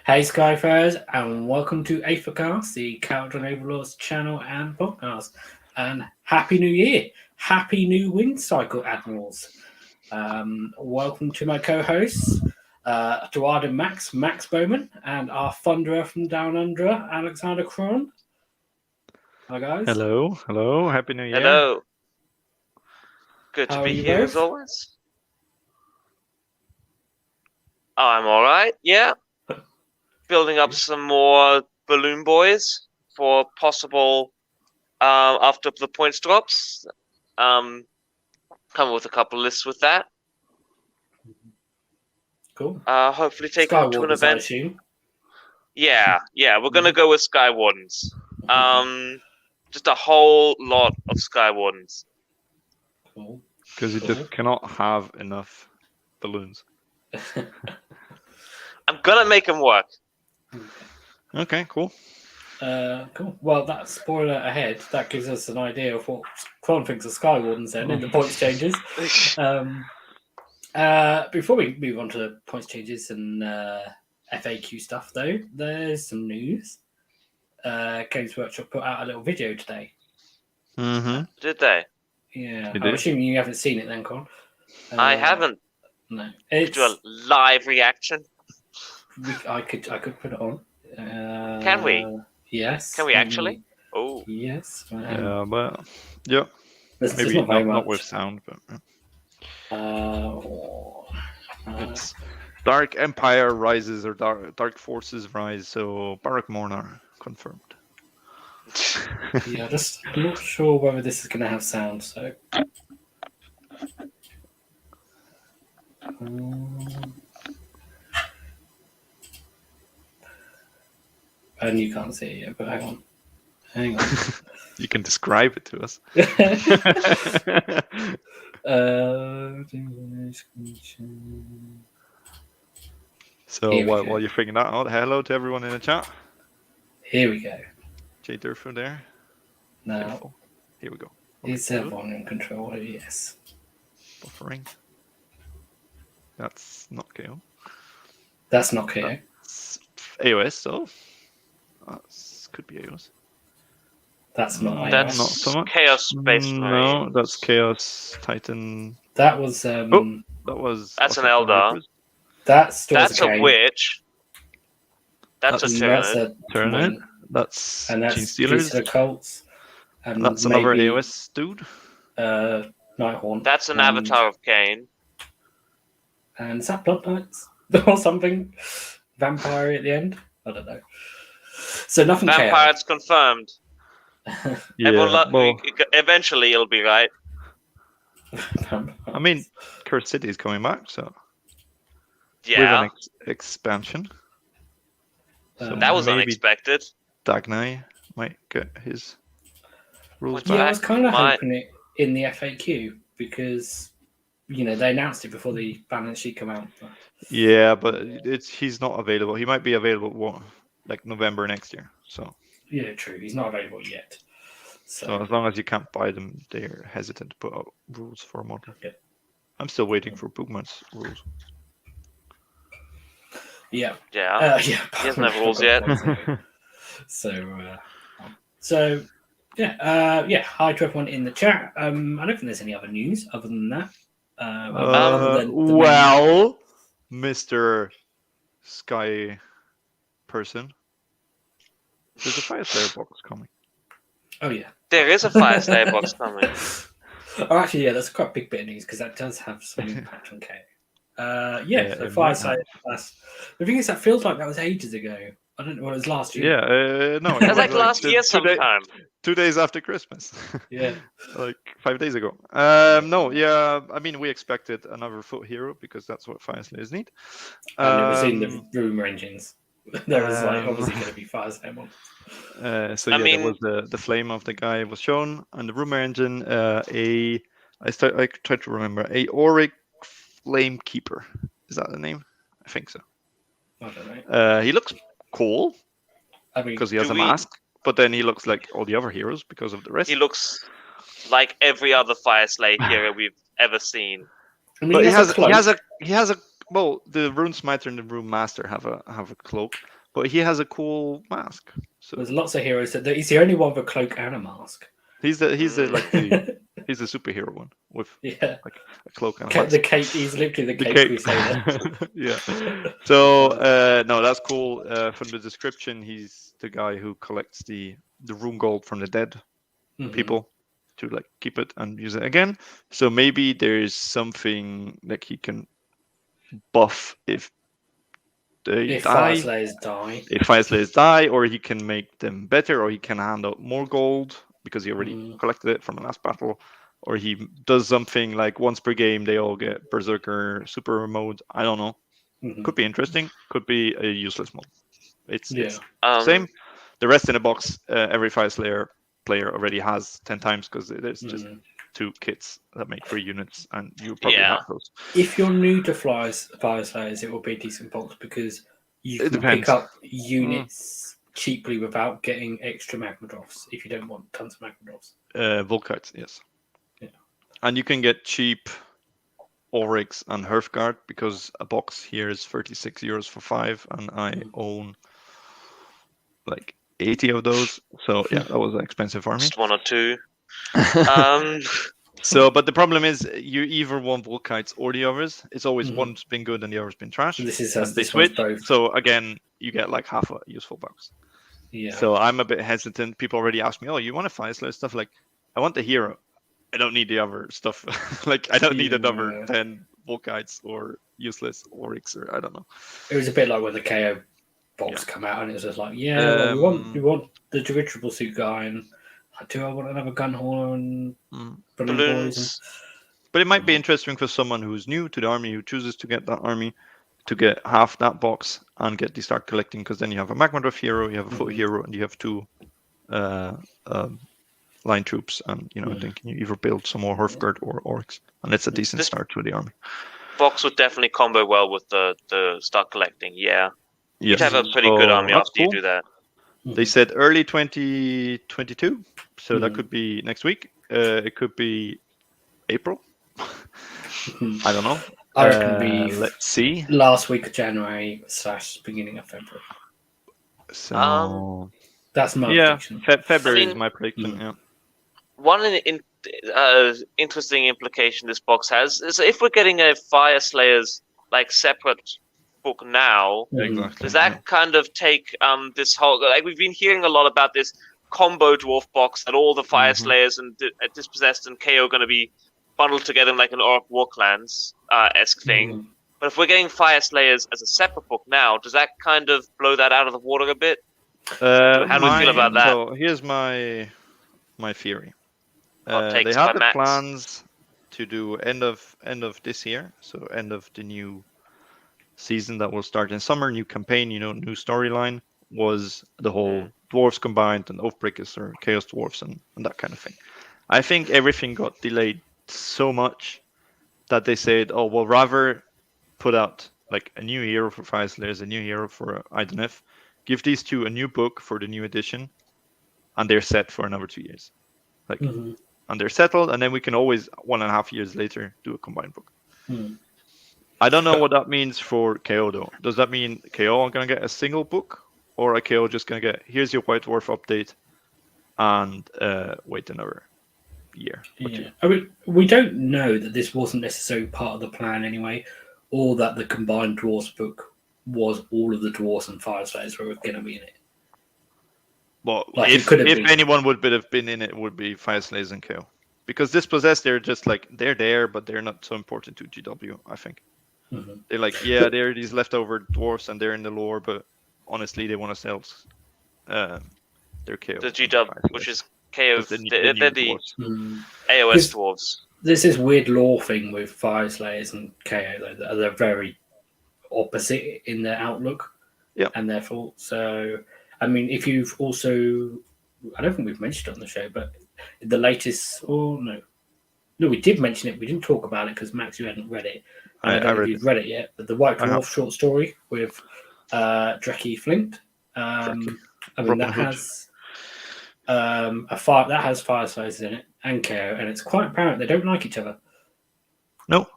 Hey Skyfarers, and welcome to Aethercast, the Kharadron Overlords channel and podcast. And Happy New Year! Happy New Wind Cycle, Admirals. Welcome to my co-hosts, Duard and Max Bowman, and our thunderer from Down Under, Alexander Cron. Hi guys. Hello, Happy New Year. Hello. Good How to are be you here both? as always. Oh, I'm alright, yeah. Building up some more balloon boys for possible after the points drops. Come with a couple lists with that. Cool. Hopefully take them to an Skywardens, I event. assume. Yeah, we're gonna go with Sky Wardens. Just a whole lot of Sky Wardens. Cool. Because you just cannot have enough balloons. I'm gonna make them work. Okay, cool. Cool. Well, that spoiler ahead, that gives us an idea of what Cron thinks of Skywardens then in the points changes. Before we move on to points changes and FAQ stuff, though, there's some news. Games Workshop put out a little video today. Mm-hmm. Did they? Yeah, They I'm did. assuming you haven't seen it then, Con. I haven't. No, Do a live reaction. I could put it on. Can we? Yes. Can we actually? Oh. Yes. Yeah, but yeah, There's maybe not very not much. with sound, but It's it's Dark Empire rises or Dark Forces rise. So Barak Mornar confirmed. yeah, just I'm not sure whether this is going to have sound. So. And you can't see it yet, but hang on. You can describe it to us. So Here we go. while you're figuring that out, hello to everyone in the chat. Here we go. J Durfo there. Now, Beautiful. Here we go. is there volume control? Yes. Buffering. That's not KO. That's not KO. It's AOS, so could be AOS. That's not. That's not so much. Chaos Space No, Marines. that's Chaos Titan. That was. That was. That's an also Eldar. Reapers. That's a witch. That's a That's- Tyranid. Turn That's and Gene that's Stealers. the Cults. And That's another maybe, AOS dude. Nighthorn. That's an Avatar of Cain. And is that Blood Knights or something? Vampire at the end? I don't know. So nothing Vampire's confirmed. Yeah. Everyone Well, eventually it'll be right. I mean, Cursed City is coming back, so Yeah, with an expansion. So that was maybe unexpected. Dagnai might get his rules Well, Yeah, I back. was kind of My- hoping it in the FAQ because they announced it before the balance sheet come out. But Yeah, but he's not available. He might be available like November next year. So yeah, true. He's not available yet. So as long as you can't buy them, they're hesitant to put out rules for a model. Yeah. I'm still waiting for Boogman's rules. Yeah. yeah. He doesn't have rules yet. So yeah. Hi to everyone in the chat. I don't think there's any other news other than that. Other than the Well, Mr. Sky person, there's a Fire Slayer box coming. Oh yeah. There is a Fire Slayer box coming. Oh, actually, yeah, that's quite a big bit of news because that does have some impact on K. Yeah, So it Fire might Slayer. The thing is, that feels like that was ages ago. I don't know what it was last year. Yeah, no, it That's like was last year 2 days, sometime. 2 days after Christmas. Yeah. Like 5 days ago. No, yeah, I mean, we expected another foot hero because that's what Fire Slayers need. And it was in the rumor engines. There was obviously going to be Fire Slayer one. So I yeah, mean- there was the flame of the guy was shown, and the rumor engine. I tried to remember a Auric Flame Keeper. Is that the name? I think so. I don't know. He looks cool I mean, because he has Do a we- mask, but then he looks like all the other heroes because of the rest. He looks like every other Fire Slayer hero we've ever seen. I mean, But he has a cloak. he has a Well, the Rune Smiter and the Rune Master have a cloak, but he has a cool mask. So There's lots of heroes that he's the only one with a cloak and a mask. he's the superhero one with Yeah, like a cloak and a mask. the cape. He's literally the The cape cape. crusader. Yeah. So no, that's cool. From the description, he's the guy who collects the rune gold from the dead Mhm. people to like keep it and use it again. So maybe there's something like he can buff if they If die. Fire Slayers die, If Fire Slayers die, or he can make them better, or he can hand out more gold because he already collected it from the last battle, or he does something like once per game they all get Berserker super mode. I don't know. Could be interesting. Could be a useless mode. It's same. The rest in the box, every Fire Slayer player already has 10 times because there's just 2 kits that make 3 units, and you probably have those. If you're new to Fire Slayers, it will be a decent box because you can pick up units cheaply without getting extra Magmadroths if you don't want tons of Magmadroths. Volkites, yes. Yeah. And you can get cheap Oryx and Hearthguard because a box here is 36 euros for 5, and I own like 80 of those. So yeah, that was expensive for me. Just 1 or 2. So, but the problem is you either want Volkites or the others. It's always one's been good and the other's been trash. This is and they switch. So again, you get like half a useful box. Yeah. So I'm a bit hesitant. People already ask me, "Oh, you want a Fire Slayer stuff?" Like, I want the hero. I don't need the other stuff. Like, I don't need another 10 Volkites or useless Oryx, or I don't know. It was a bit like when the KO box come out, and it was just like, well, we want the dirigible suit guy, and do I want another gun hauler and balloons? But it might be interesting for someone who's new to the army, who chooses to get that army, to get half that box and start collecting, because then you have a Magmadroth hero, you have a foot hero, and you have 2 line troops, and then you either build some more Hearthguard or Oryx, and it's a decent start to the army. Box would definitely combo well with the start collecting. Yeah, yes. You'd have a pretty good army after you do that. They said early 2022, so that could be next week. It could be April. I don't know. I reckon be let's see. Last week of January / beginning of February. So that's my prediction. February is my prediction. Yeah. One interesting implication this box has is if we're getting a Fire Slayers like separate book now, does that kind of take this whole, like, we've been hearing a lot about this combo dwarf box that all the Fire Slayers and Dispossessed and KO are going to be bundled together in like an Orc Warclans esque thing. But if we're getting Fire Slayers as a separate book now, does that kind of blow that out of the water a bit? How do we feel about that? So here's my theory. They Takes have by the Max. plans to do end of this year, so end of the new season that will start in summer, new campaign, new storyline, was the whole dwarves combined and Oathbreakers or Chaos Dwarves and that kind of thing. I think everything got delayed so much that they said, oh, we'll rather put out like a new hero for Fire Slayers, a new hero for Idoneth, give these 2 a new book for the new edition, and they're set for another 2 years. Like, and they're settled, and then we can always 1.5 years later do a combined book. I don't know what that means for KO though. Does that mean KO are gonna get a single book, or are KO just gonna get, here's your White Dwarf update, and wait another year? Yeah. I mean, we don't know that this wasn't necessarily part of the plan anyway, or that the combined Dwarves book was all of the Dwarves and Fire Slayers were going to be in it. Well, Like, if anyone would have been in it, would be Fire Slayers and KO. Because Dispossessed, they're just like, they're there, but they're not so important to GW, I think. They're like, yeah, they're these leftover dwarves and they're in the lore, but honestly, they want to sell their KO. The GW, which is KO, they're the AOS dwarves. There's this weird lore thing with Fire Slayers and KO, though. They're very opposite in their outlook and their thoughts. So, I mean, if you've also, I don't think we've mentioned it on the show, but the latest, no, we did mention it. We didn't talk about it because Max, you hadn't read it. I don't know if you've read it yet, but the White Dwarf short story with Dreki Flint. I mean, that has Fire Slayers in it and KO, and it's quite apparent they don't like each other. No.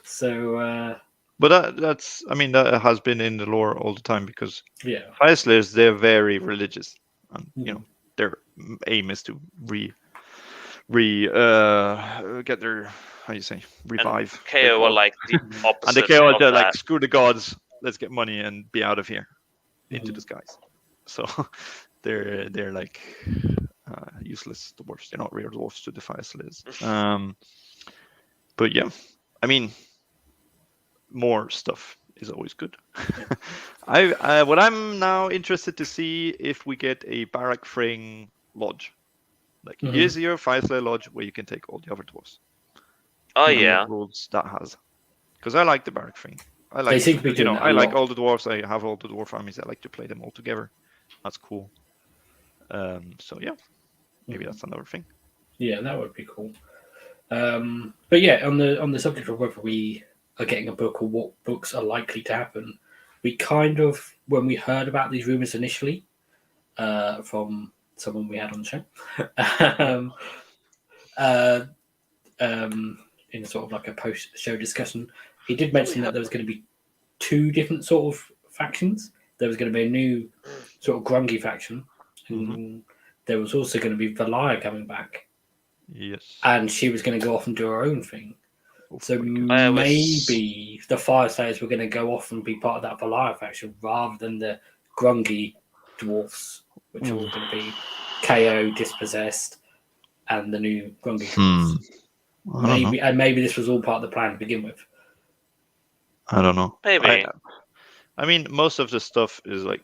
So But that's, I mean, that has been in the lore all the time because Yeah. Fire Slayers, they're very religious, and you Mhm. know their aim is to get their, how you say, revive their KO are god. like the Mhm. And the opposite KO of are that. like, screw the gods, let's get money and be out of here into Mhm. the skies. So they're like useless dwarfs. They're not real dwarfs to the Fire Slayers. But yeah, I mean, more stuff is always good. What I'm now interested to see if we get a Barrack Fring lodge, like Mhm. here's your Fire Slayer lodge where you can take all the other dwarfs. Oh And yeah. what rules that has? Because I like the Barrack Fring. I They like seem to be doing that I a like lot. all the dwarfs. I have all the dwarf armies. I like to play them all together. That's cool. So yeah, maybe that's another thing. Yeah, that would be cool. But yeah, on the subject of whether we are getting a book or what books are likely to happen, we kind of, when we heard about these rumors initially, from someone we had on the show, um, uh, in sort of like a post-show discussion, he did mention that there was going to be two different sort of factions. There was going to be a new sort of grungy faction, and there was also going to be Valia coming back, Yes. and she was going to go off and do her own thing. Oh So my God. I was- maybe the Fire Slayers were going to go off and be part of that Valia faction rather than the grungy dwarfs, which are all going to be KO, Dispossessed, and the new grungy dwarfs. I don't know. Maybe this was all part of the plan to begin with. I don't know. Maybe. I mean, most of the stuff is like,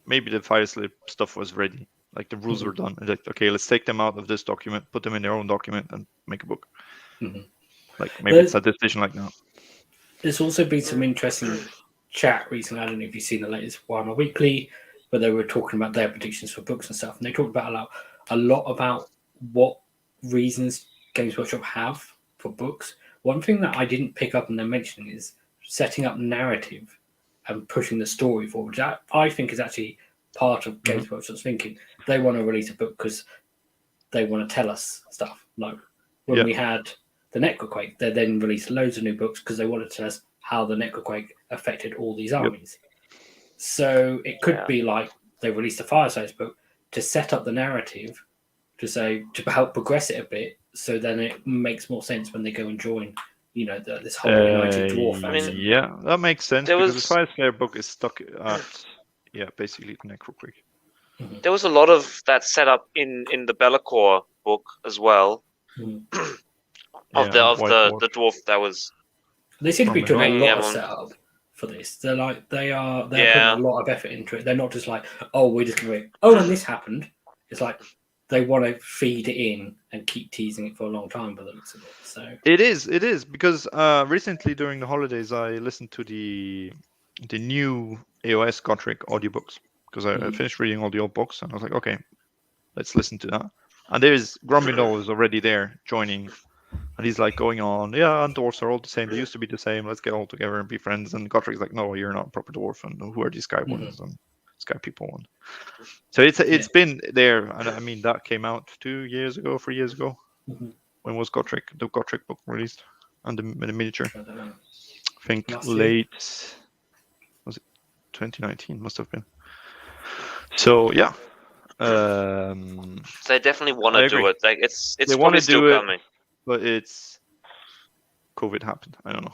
maybe the Fire Slayer stuff was ready. Like the rules were done. It's like, okay, let's take them out of this document, put them in their own document, and make a book. Mhm. Like maybe it's a decision like that. There's also been some interesting chat recently. I don't know if you've seen the latest Warhammer Weekly, where they were talking about their predictions for books and stuff, and they talked about a lot about what reasons Games Workshop have for books. One thing that I didn't pick up on them mentioning is setting up narrative and pushing the story forward. That I think is actually part of Games Workshop's thinking. They want to release a book because they want to tell us stuff. Like when we had the Necroquake, they then released loads of new books because they wanted to tell us how the Necroquake affected all these armies. So it could be like they released a Firesides book to set up the narrative, to help progress it a bit, so then it makes more sense when they go and join, this whole United Dwarf faction. Yeah, that makes sense There because was- the Fire Slayer book is stuck at basically the Necroquake. There was a lot of that set up in the Bellacore book as well. Mhm. Of the dwarf that was. They seem to be doing a Bringing lot of everyone- setup for this. They're Yeah. putting a lot of effort into it. They're not just like, oh, we're just going to, oh, and this happened. It's like they want to feed it in and keep teasing it for a long time by the looks of it. So It is because recently during the holidays I listened to the new AOS Gotrek audiobooks because I finished reading all the old books and I was like, okay, let's listen to that. And there's Grumbindal is already there joining, and he's like going on, yeah, and dwarfs are all the same. They used to be the same. Let's get all together and be friends. And Gotrek's like, no, you're not a proper dwarf. And who are these sky ones and sky people? And so it's been there, and I mean that came out 3 years ago. When was Gotrek, the Gotrek book released, and the miniature? I don't know. I think Last year? late, was it 2019? Must have been. So yeah. They definitely want I to agree. do it. Like it's They probably wanna still do it. coming. But it's COVID happened. I don't know.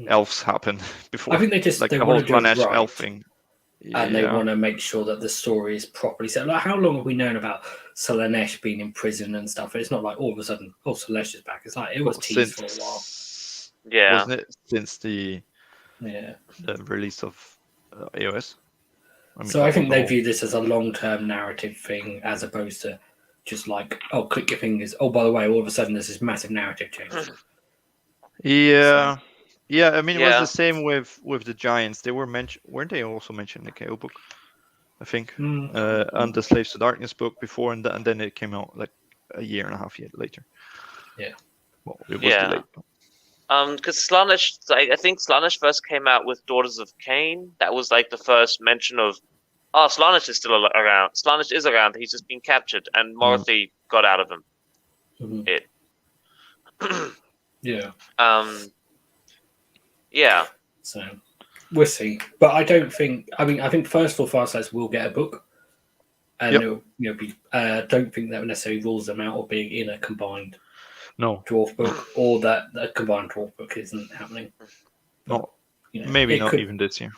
Elves happened before. I think they just like they the whole want to do it Slanesh right, elf thing. and they want to make sure that the story is properly set. Like, how long have we known about Slanesh being in prison and stuff? It's not like all of a sudden, oh, Slanesh is back. It's like it was teased for a while. Yeah. Wasn't it since the release of AOS? So I think they view this as a long-term narrative thing, as opposed to just like, oh, click your fingers. Oh, by the way, all of a sudden there's this massive narrative change. Yeah, yeah. I mean, it was Yeah. the same with the Giants. They were weren't they also mentioned in the KO book? I think, and the Slaves to Darkness book before, and then it came out like a year and a half later. Yeah. Well, it was delayed. Because Slanesh, I think Slanesh first came out with Daughters of Cain. That was like the first mention of, oh, Slanesh is still around. Slanesh is around. He's just been captured, and Morothy got out of him. Yeah. Yeah. So we'll see. But I don't think. I mean, I think first floor file size will get a book, and it'll, be. Don't think that necessarily rules them out of being in a combined dwarf book, or that a combined dwarf book isn't happening. But, maybe not even this year.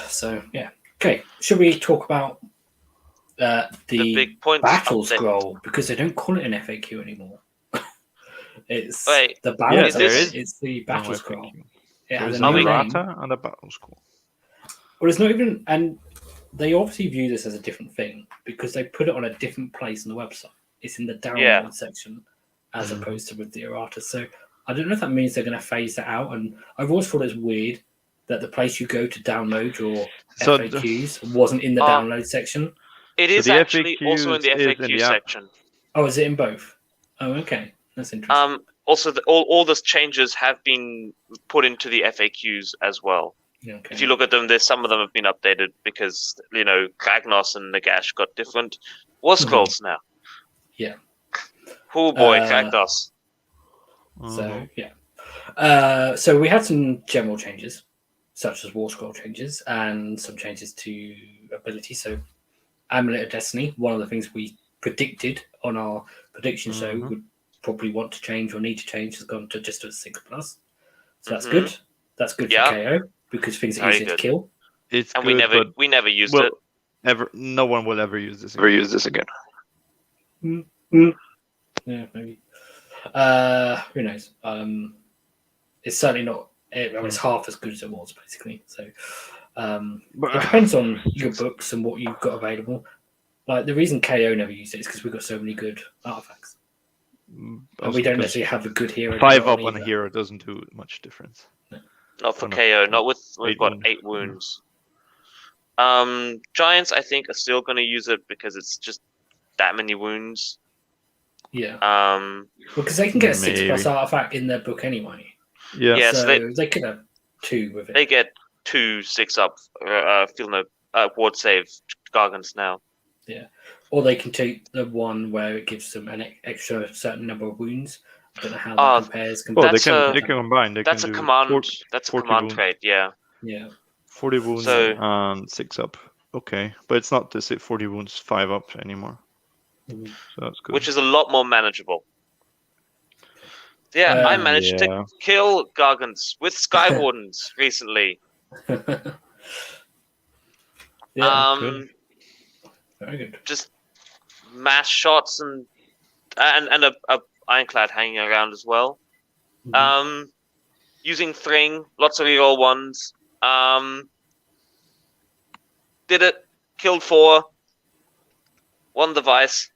So yeah. Okay. Should we talk about the big points Battlescroll, because they don't call it an FAQ anymore? It's the balance. It's the Battlescroll. It has a new errata and a Battlescroll. Well, it's not even, and they obviously view this as a different thing because they put it on a different place on the website. It's in the download section as opposed to with the errata. So I don't know if that means they're going to phase that out. And I've always thought it's weird that the place you go to download your FAQs wasn't in the download section. It is actually also in the FAQ section. Oh, is it in both? Oh, okay. That's interesting. Also, all those changes have been put into the FAQs as well. Okay. If you look at them, some of them have been updated because Kragnos and Nagash got different war scrolls now. Yeah. Oh boy, Kragnos. So yeah. So we had some general changes, such as war scroll changes and some changes to ability. So Amulet of Destiny, one of the things we predicted on our prediction show would probably want to change or need to change, has gone to just a 6+. So that's good. That's good for KO because things are easier to kill. It's and good, we never used it. No one will ever use this. Again. Yeah, maybe. Who knows? It's certainly not. It's half as good as it was, basically. So it depends on your books and what you've got available. Like the reason KO never used it is because we've got so many good artifacts. And we don't necessarily have a good hero. 5 up on a hero doesn't do much difference. No. Not for KO. Not with 8 wounds. Giants, I think, are still going to use it because it's just that many wounds. Yeah. Because they can get a 6+ artifact in their book anyway. Yeah. So they could have 2 with it. They get 2 6-up ward save Gargants now. Yeah. Or they can take the one where it gives them an extra certain number of wounds. I don't know how that compares. They can combine. That's a command. That's a command trade. Yeah. 40 wounds and 6-up. Okay, but it's not the 40 wounds 5-up anymore. So that's good. Which is a lot more manageable. Yeah, I managed to kill Gargants with Sky Wardens recently. Good. Very good. Just mass shots and a Ironclad hanging around as well. Using Thring, lots of reroll ones. Did it, killed 4, won the Vice.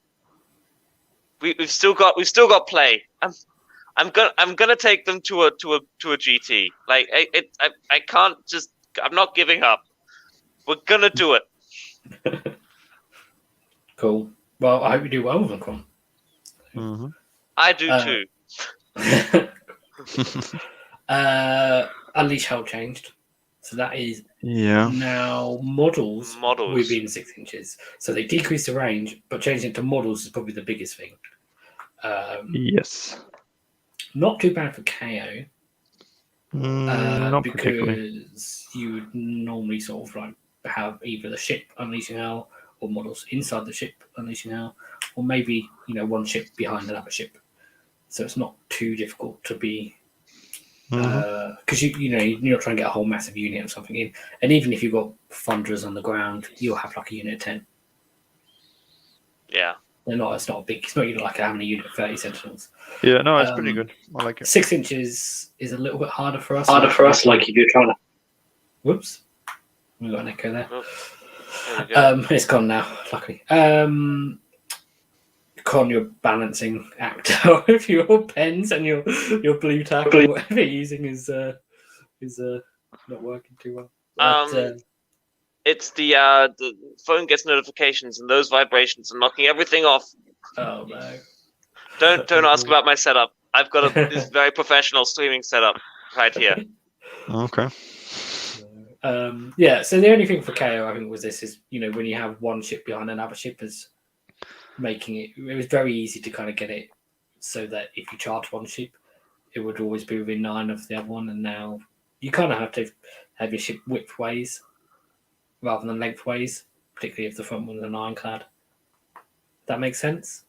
We've still got play. I'm gonna take them to a GT. Like I can't just. I'm not giving up. We're gonna do it. Cool. Well, I hope you do well with them, Con. I do too. Unleash Hell changed, so that is now models within 6 inches. So they decreased the range, but changing to models is probably the biggest thing. Yes. Not too bad for KO. Not because particularly. you would normally sort of like have either the ship unleashing hell or models inside the ship unleashing hell, or maybe one ship behind another ship. So it's not too difficult to be because you're not trying to get a whole massive unit or something in, and even if you've got Thunderers on the ground, you'll have like a unit of 10. Yeah. It's not big. It's not like having a unit of 30 Sentinels. Yeah, no, it's pretty good. I like it. 6 inches is a little bit harder for us. Like if you're trying to. Whoops, we got an echo there. There it's gone now, luckily. Con, your balancing act with your pens and your blue tack or whatever you're using is not working too well. But, it's the phone gets notifications and those vibrations are knocking everything off. Oh no! Don't ask about my setup. I've got this very professional streaming setup right here. Okay. So the only thing for KO I think was this is when you have one ship behind another ship is making it was very easy to kind of get it so that if you charge one ship it would always be within 9 of the other one, and now you kind of have to have your ship widthways rather than lengthways, particularly if the front one's an ironclad. That makes sense?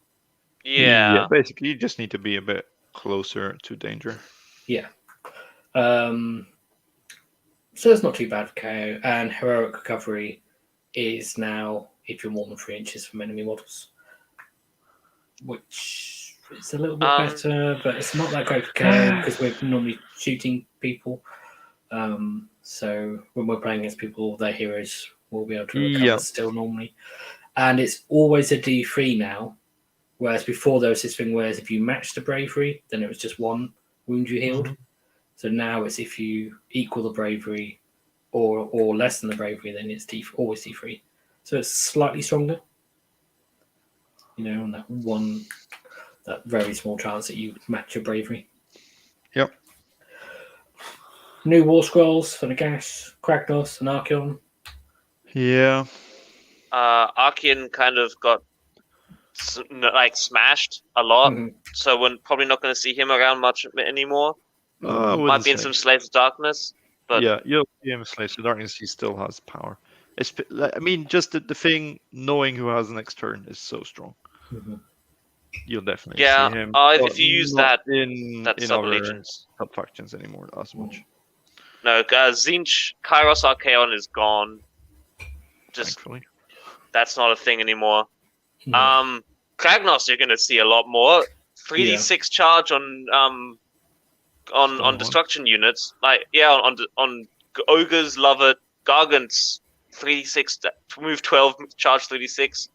Yeah. Basically, you just need to be a bit closer to danger. Yeah. So it's not too bad for KO, and heroic recovery is now if you're more than 3 inches from enemy models, which is a little bit better, but it's not that great for KO because we're normally shooting people. So when we're playing against people, their heroes will be able to recover still normally. And it's always a D3 now, whereas before there was this thing where if you matched the bravery, then it was just 1 wound you healed. So now it's if you equal the bravery or less than the bravery, then it's always D3. So it's slightly stronger. On that very small chance that you match your bravery. Yep. New war scrolls for Nagash, Kragnos, and Archeon. Yeah. Archeon kind of got smashed a lot, so we're probably not going to see him around much anymore. Might be in some Slaves of Darkness, but yeah, you'll see him in Slaves of Darkness. He still has power. Just the thing, knowing who has the next turn is so strong. You'll definitely see him. If you use that in sub-allegiance. Sub-factions anymore as much. No, Tzeentch, Kairos Archaon is gone. Thankfully. That's not a thing anymore. Kragnos you're going to see a lot more. 3d6 charge on destruction units. On Ogres, love it. Gargants, 3d6, move 12, charge 3d6.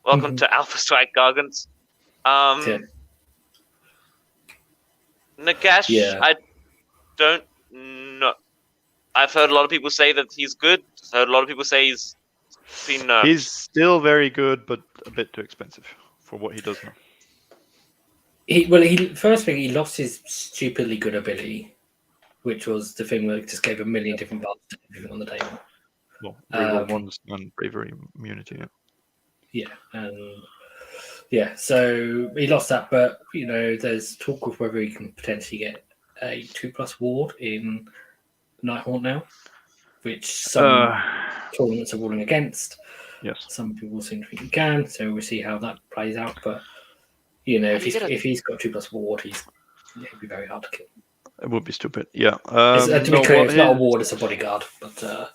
Welcome to Alpha Strike Gargants. Nagash, I don't know. I've heard a lot of people say that he's good. I've heard a lot of people say he's been nerfed. He's still very good, but a bit too expensive for what he does now. First thing, he lost his stupidly good ability, which was the thing where it just gave a million different buffs to everything on the table. Well, reroll ones and bravery immunity. So he lost that, but there's talk of whether he can potentially get a 2+ ward in Nighthaunt now, which some tournaments are ruling against. Yes, some people seem to think he can, so we'll see how that plays out. But if he's got 2+ ward, it'd be very hard to kill. It would be stupid. Yeah. To be clear, it's not a ward; it's a bodyguard. But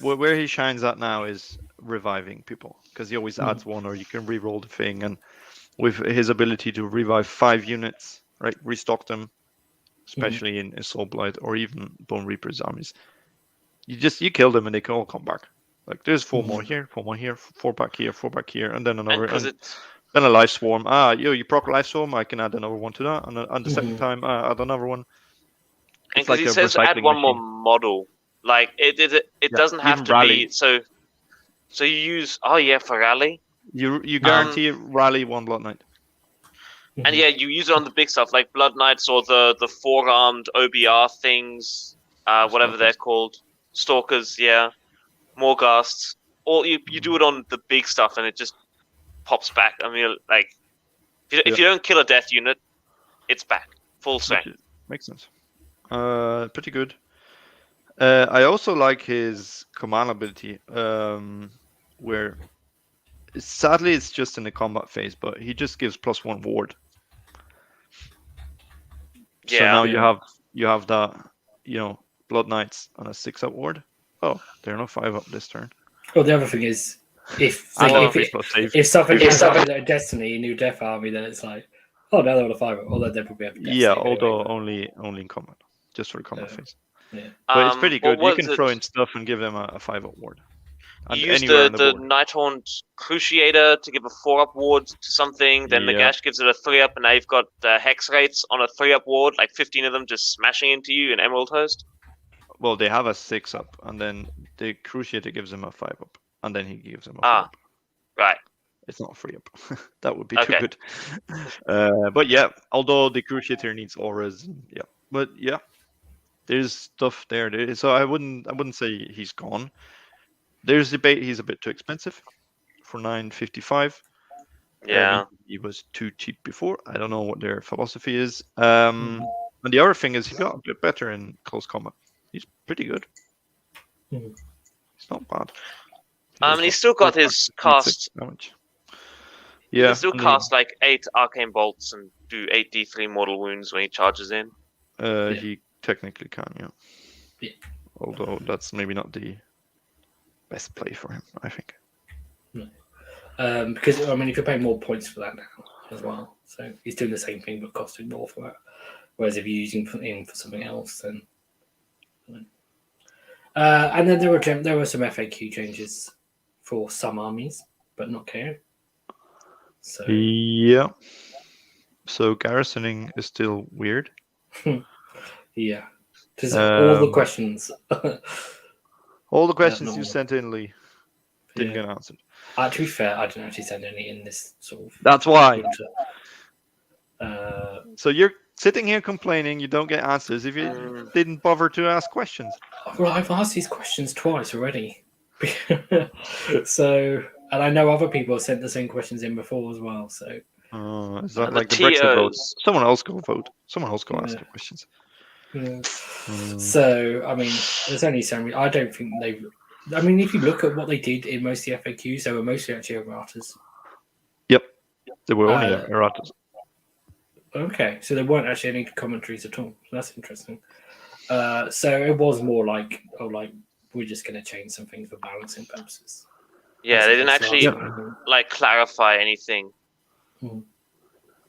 where he shines at now is reviving people, because he always adds 1, or you can re-roll the thing, and with his ability to revive 5 units, right, restock them, especially in Soul Blight or even Bone Reaper's armies, you kill them and they can all come back. Like there's 4 more here, 4 more here, 4 back here, 4 back here, and then another. Then a life swarm. You proc life swarm. I can add another one to that, and the second time add another one. And because he says add one more model, like it doesn't have to be so. So you use for rally. You guarantee rally 1 Blood Knight. And you use it on the big stuff like Blood Knights or the 4-armed OBR things, whatever they're called, Stalkers, Morghasts. Or you do it on the big stuff and it just pops back. I mean, like if you don't kill a death unit, it's back full strength. Makes sense. Pretty good. I also like his command ability, where sadly it's just in the combat phase, but he just gives +1 ward. So now you have that, Blood Knights on a 6-up ward. Oh, they're not 5-up this turn. Well, the other thing is, if something comes out of Destiny, new Death Army, then it's like, now they're on a 5-up, although they probably have Destiny. Although only in combat, just for the combat phase. Yeah. But it's pretty good. You can throw in stuff and give them a 5-up ward. And you use the Nighthaunt Cruciator to give a 4-up ward to something, then Nagash gives it a 3-up, and now you've got Hex Rates on a 3-up ward, like 15 of them just smashing into you in Emerald Host. Well, they have a 6-up, and then the Cruciator gives them a 5-up, and then he gives them a 4-up. Right. It's not a 3-up. That would be too good. But although the Cruciator needs auras, there's stuff there. So I wouldn't say he's gone. There's debate. He's a bit too expensive for 955. Yeah, he was too cheap before. I don't know what their philosophy is. And the other thing is he got a bit better in close combat. He's pretty good. Mhm. He's not bad. He's still got his cast. Damage. He Yeah, can still and cast like 8 arcane bolts and do 8d3 mortal wounds when he charges in. he technically can, Yeah. Although that's maybe not the best play for him, I think. Because I mean, if you're paying more points for that now as well, so he's doing the same thing but costing more for that. Whereas if you're using him for something else, then. And then there were some FAQ changes for some armies, but not KO. So Yeah. So garrisoning is still weird. yeah, just all the questions. All the questions no you more. sent in, Lee, didn't get answered. To be fair, I didn't actually send any in this sort of. That's why. Winter. So you're sitting here complaining you don't get answers if you didn't bother to ask questions. Well, I've asked these questions twice already. So, and I know other people have sent the same questions in before as well. So, is that And like the the Brexit TOs. vote? Someone else go vote. Someone else go ask Yeah. the questions. yeah. So I mean, there's only so many. I don't think they've. I mean, if you look at what they did in most of the FAQs, they were mostly actually erratas. Yep, they were only erratas. Okay, so there weren't actually any commentaries at all. So that's interesting. So it was more like, we're just going to change some things for balancing purposes. Yeah, they didn't actually like clarify anything.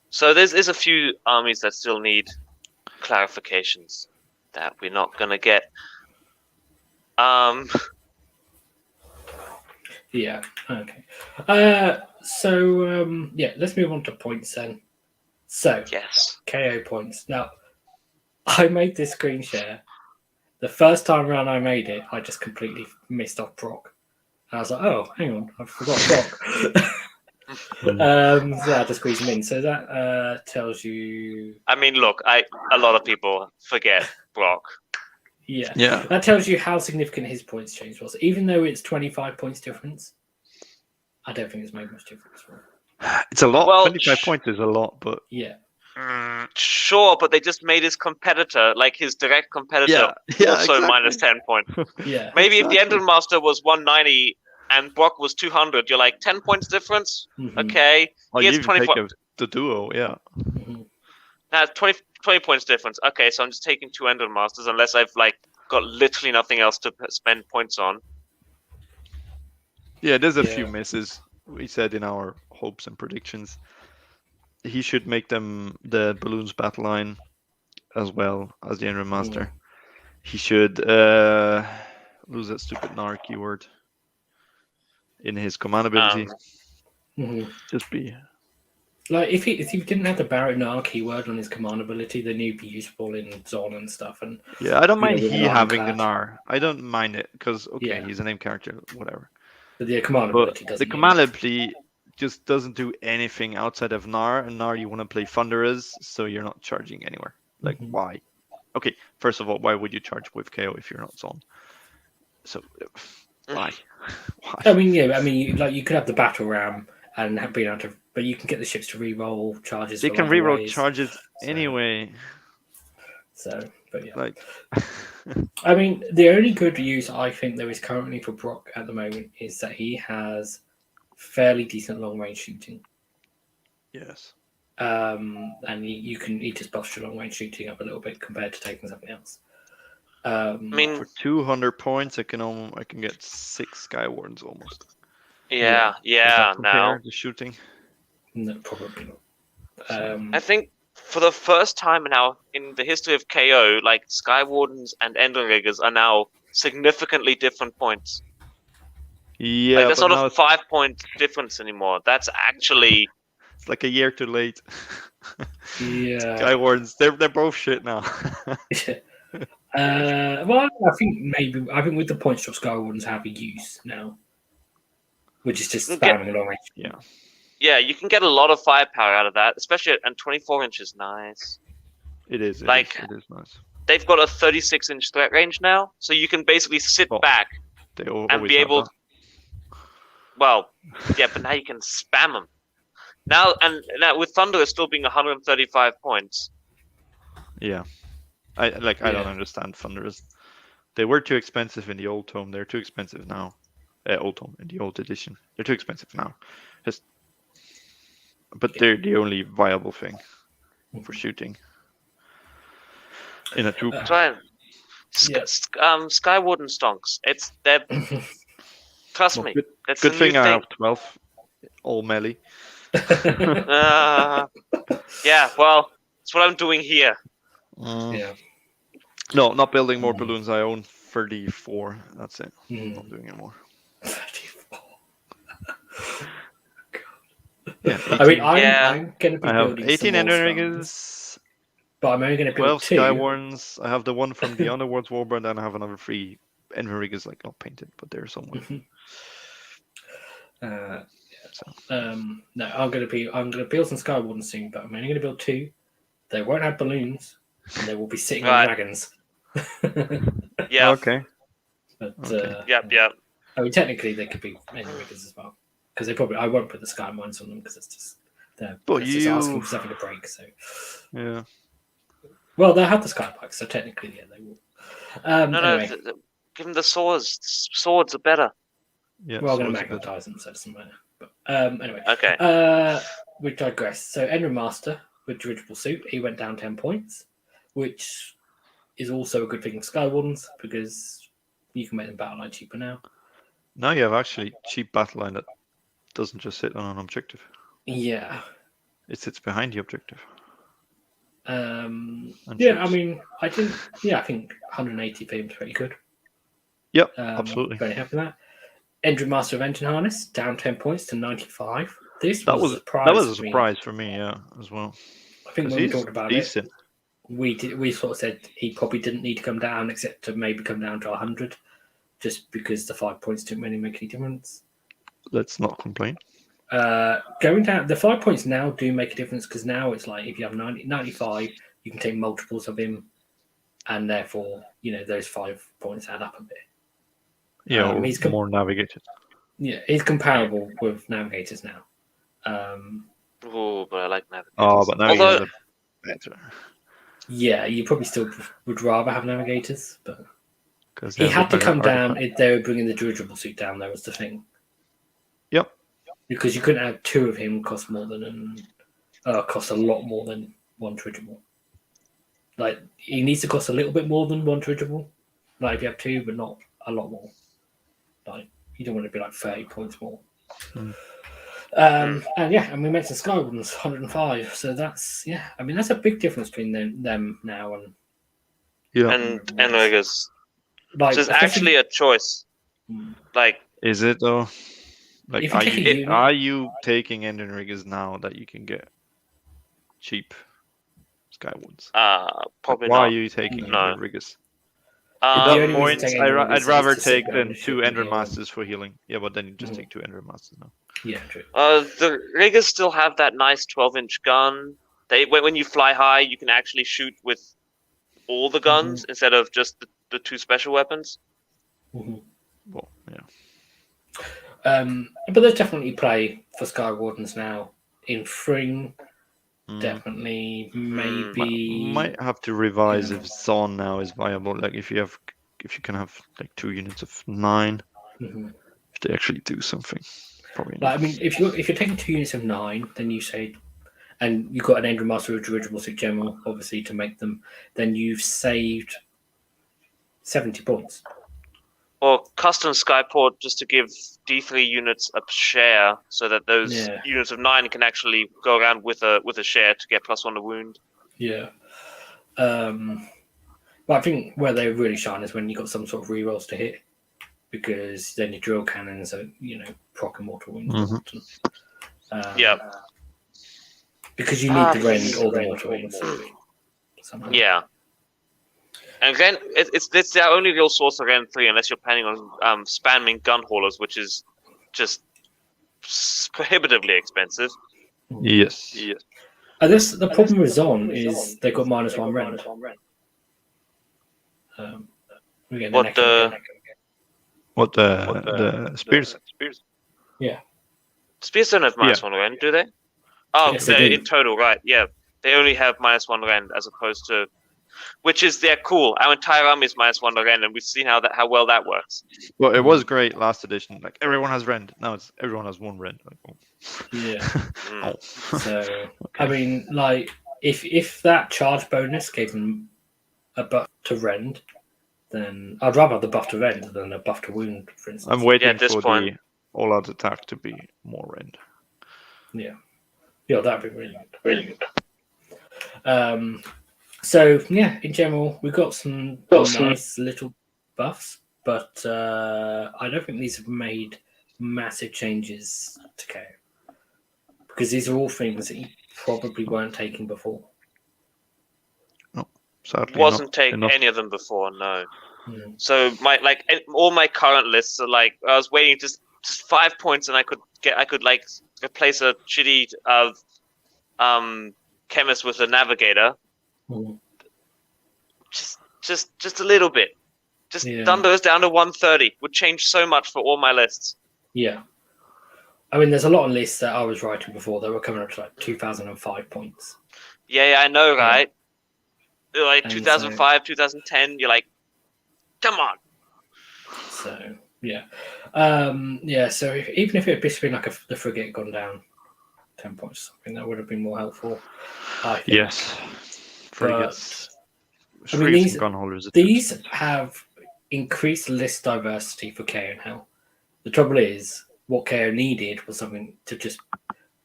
So there's a few armies that still need clarifications that we're not gonna get. Yeah. Okay. So let's move on to points then. So Yes. KO points. Now, I made this screen share. The first time around I made it, I just completely missed off Brock. And I was like, oh, hang on, I forgot Brock. So I had to squeeze him in. So that tells you. I mean, look, a lot of people forget Brock. Yeah. That tells you how significant his points change was. Even though it's 25 points difference, I don't think it's made much difference for him. It's a lot. Well, 25 points is a lot, but yeah. Sure, but they just made his competitor, like his direct competitor, also exactly. minus 10 points. Yeah. Maybe if the Endron Master was 190 and Brock was 200, you're like 10 points difference. Okay, he has even 24. The duo, yeah. Now 20 points difference. Okay, so I'm just taking 2 Endron Masters unless I've like got literally nothing else to spend points on. Yeah, there's a few misses. We said in our hopes and predictions. He should make them the balloons battle line as well as the Endron Master. He should lose that stupid NAR keyword in his command ability. Just be like if he didn't have the Barrett NAR keyword on his command ability, then he'd be useful in Zon and stuff. And yeah, I don't mind he having the NAR. I don't mind it because he's a name character, whatever. But the command ability doesn't. The command ability just doesn't do anything outside of NAR, and NAR you want to play Thunderers, so you're not charging anywhere. Like why? Okay, first of all, why would you charge with KO if you're not Zon? So why? Why? I mean, you could have the battle ram and have been able to, but you can get the ships to re-roll charges. They can re-roll charges anyway. So, but yeah, like, I mean, the only good use I think there is currently for Brock at the moment is that he has fairly decent long range shooting. Yes. And he just buffs your long range shooting up a little bit compared to taking something else. I mean, for 200 points, I can get 6 Sky Wardens almost. Yeah. Now the shooting. No, probably not. I think for the first time now in the history of KO, like Sky Wardens and Endron Riggers are now significantly different points. Yeah, like, that's not a 5-point difference anymore. That's actually it's like a year too late. Yeah, Sky Wardens, they're both shit now. Well, I think with the points drop, Sky Wardens have a use now, which is just spamming long range. Yeah, you can get a lot of firepower out of that, especially at 24 inches. Nice. It is. It is nice. They've got a 36-inch threat range now, so you can basically sit back and be able. Well, yeah, but now you can spam them. Now with Thunder still being 135 points. Yeah. I don't understand Thunderers. They were too expensive in the old tome. They're too expensive now. Old tome in the old edition. They're too expensive now. But they're the only viable thing for shooting in a troop. Try Skywarden stonks. They're trust me. It's good a thing new I thing. have 12 all melee. Yeah, well, that's what I'm doing here. Yeah. No, not building more balloons. I own 34. That's it. Not doing it more. 34. Yeah. 18. I mean, I'm going to be I have building 18 some more Endrinriggers, but I'm only going to build 12 two. Skywarns. I have the one from the Underworld's Warband, and I have another 3 Endrinriggers, like not painted, but they're somewhere. No, I'm going to build some Skywardens soon, but I'm only going to build 2. They won't have balloons, and they will be sitting on dragons. Yeah. Okay. But Yep. I mean, technically they could be Endrinriggers as well, because I won't put the Skymines on them because it's just just asking for something to break. So yeah. Well, they'll have the Skybikes, so technically, yeah, they will. Anyway. Give them the swords. Swords are better. Yeah. Well, I'm going to magnetize them, so it doesn't matter. But anyway. Okay. We digress. So Endrin Master with dirigible suit, he went down 10 points, which is also a good thing for Skywardens because you can make them battle line cheaper now. Now you have actually cheap battle line that doesn't just sit on an objective. Yeah. It sits behind the objective. I mean, I think 180 PM is pretty good. Yep, absolutely. Very happy with that. Endrin Master of Engine Harness down 10 points to 95. That was a surprise for me, yeah, as well. I think when we talked about decent. we sort of said he probably didn't need to come down, except to maybe come down to 100, just because the 5 points didn't really make any difference. Let's not complain. Going down, the 5 points now do make a difference because now it's like if you have 95, you can take multiples of him, and therefore those 5 points add up a bit. Yeah, he's more navigated. Yeah, he's comparable with navigators now. But I like navigators. Oh, but navigators are better. Yeah, you probably still would rather have navigators, but he had to come down if they were bringing the dirigible suit down. That was the thing. Yep. Because you couldn't have 2 of him cost a lot more than 1 dirigible. Like he needs to cost a little bit more than 1 dirigible. Like if you have 2, but not a lot more. Like you don't want to be like 30 points more. And we mentioned Skywardens 105. So that's that's a big difference between them now and Endrinriggers. Like, so it's actually a choice. Like, is it though? Like, are you taking Endrinriggers now that you can get cheap Skywardens? Probably why not. are you taking Endrinriggers? The only points, I'd rather take than 2 Endrin Masters for healing. Yeah, but then you just take 2 Endrin Masters now. Yeah, true. The riggers still have that nice 12-inch gun. When you fly high, you can actually shoot with all the guns instead of just the 2 special weapons. Well, yeah. But there's definitely play for Skywardens now in Fring. Definitely, maybe might have to revise if Zon now is viable. Like if you can have like 2 units of 9, if they actually do something. Probably not. Like, I mean, if you're taking 2 units of 9, then you say, and you've got an Endrin Master of Dirigible Suit General, obviously to make them, then you've saved 70 points. Or custom Skyport just to give D3 units a share, so that those units of 9 can actually go around with a share to get +1 to wound. Yeah. But I think where they really shine is when you got some sort of rerolls to hit, because then your drill cannons are proc and mortal wounds. Because you need the rend or the mortal wounds. Yeah. And then it's their only real source of Ren 3 unless you're planning on spamming gun haulers, which is just prohibitively expensive. Yes. I guess the problem with Zon is they got -1 Ren. What the spears? Yeah. Spears don't have -1 Ren, do they? Oh, yes, in total, right? Yeah, they only have -1 Ren as opposed to which is they're cool. Our entire army is -1 to rend, and we've seen how well that works. Well, it was great last edition. Like everyone has rend. Now it's everyone has 1 rend. Like, oh. Yeah. Oh. So I mean, like, if that charge bonus gave them a buff to rend, then I'd rather have the buff to rend than a buff to wound, for instance. I'm waiting at this for point. the all-out attack to be more rend. Yeah, that'd be really good. Really good. So yeah, in general, we've got some nice little buffs, but I don't think these have made massive changes to KO, because these are all things that you probably weren't taking before. No, sadly Wasn't not taking enough. any of them before, no. Mm. So all my current lists are like I was waiting just 5 points, and I could like replace a shitty chemist with a navigator. Mm. Just a little bit. Just done those down to 130 would change so much for all my lists. Yeah. I mean, there's a lot of lists that I was writing before that were coming up to like 2005 points. Yeah, I know, right? Like And 2005, 2010, you're like, come on. So, yeah. So even if it had just been like the frigate gone down 10 points or something, that would have been more helpful, I think. Yes. Frigates. I mean, these gun holders. These have increased list diversity for KO and Hell. The trouble is, what KO needed was something to just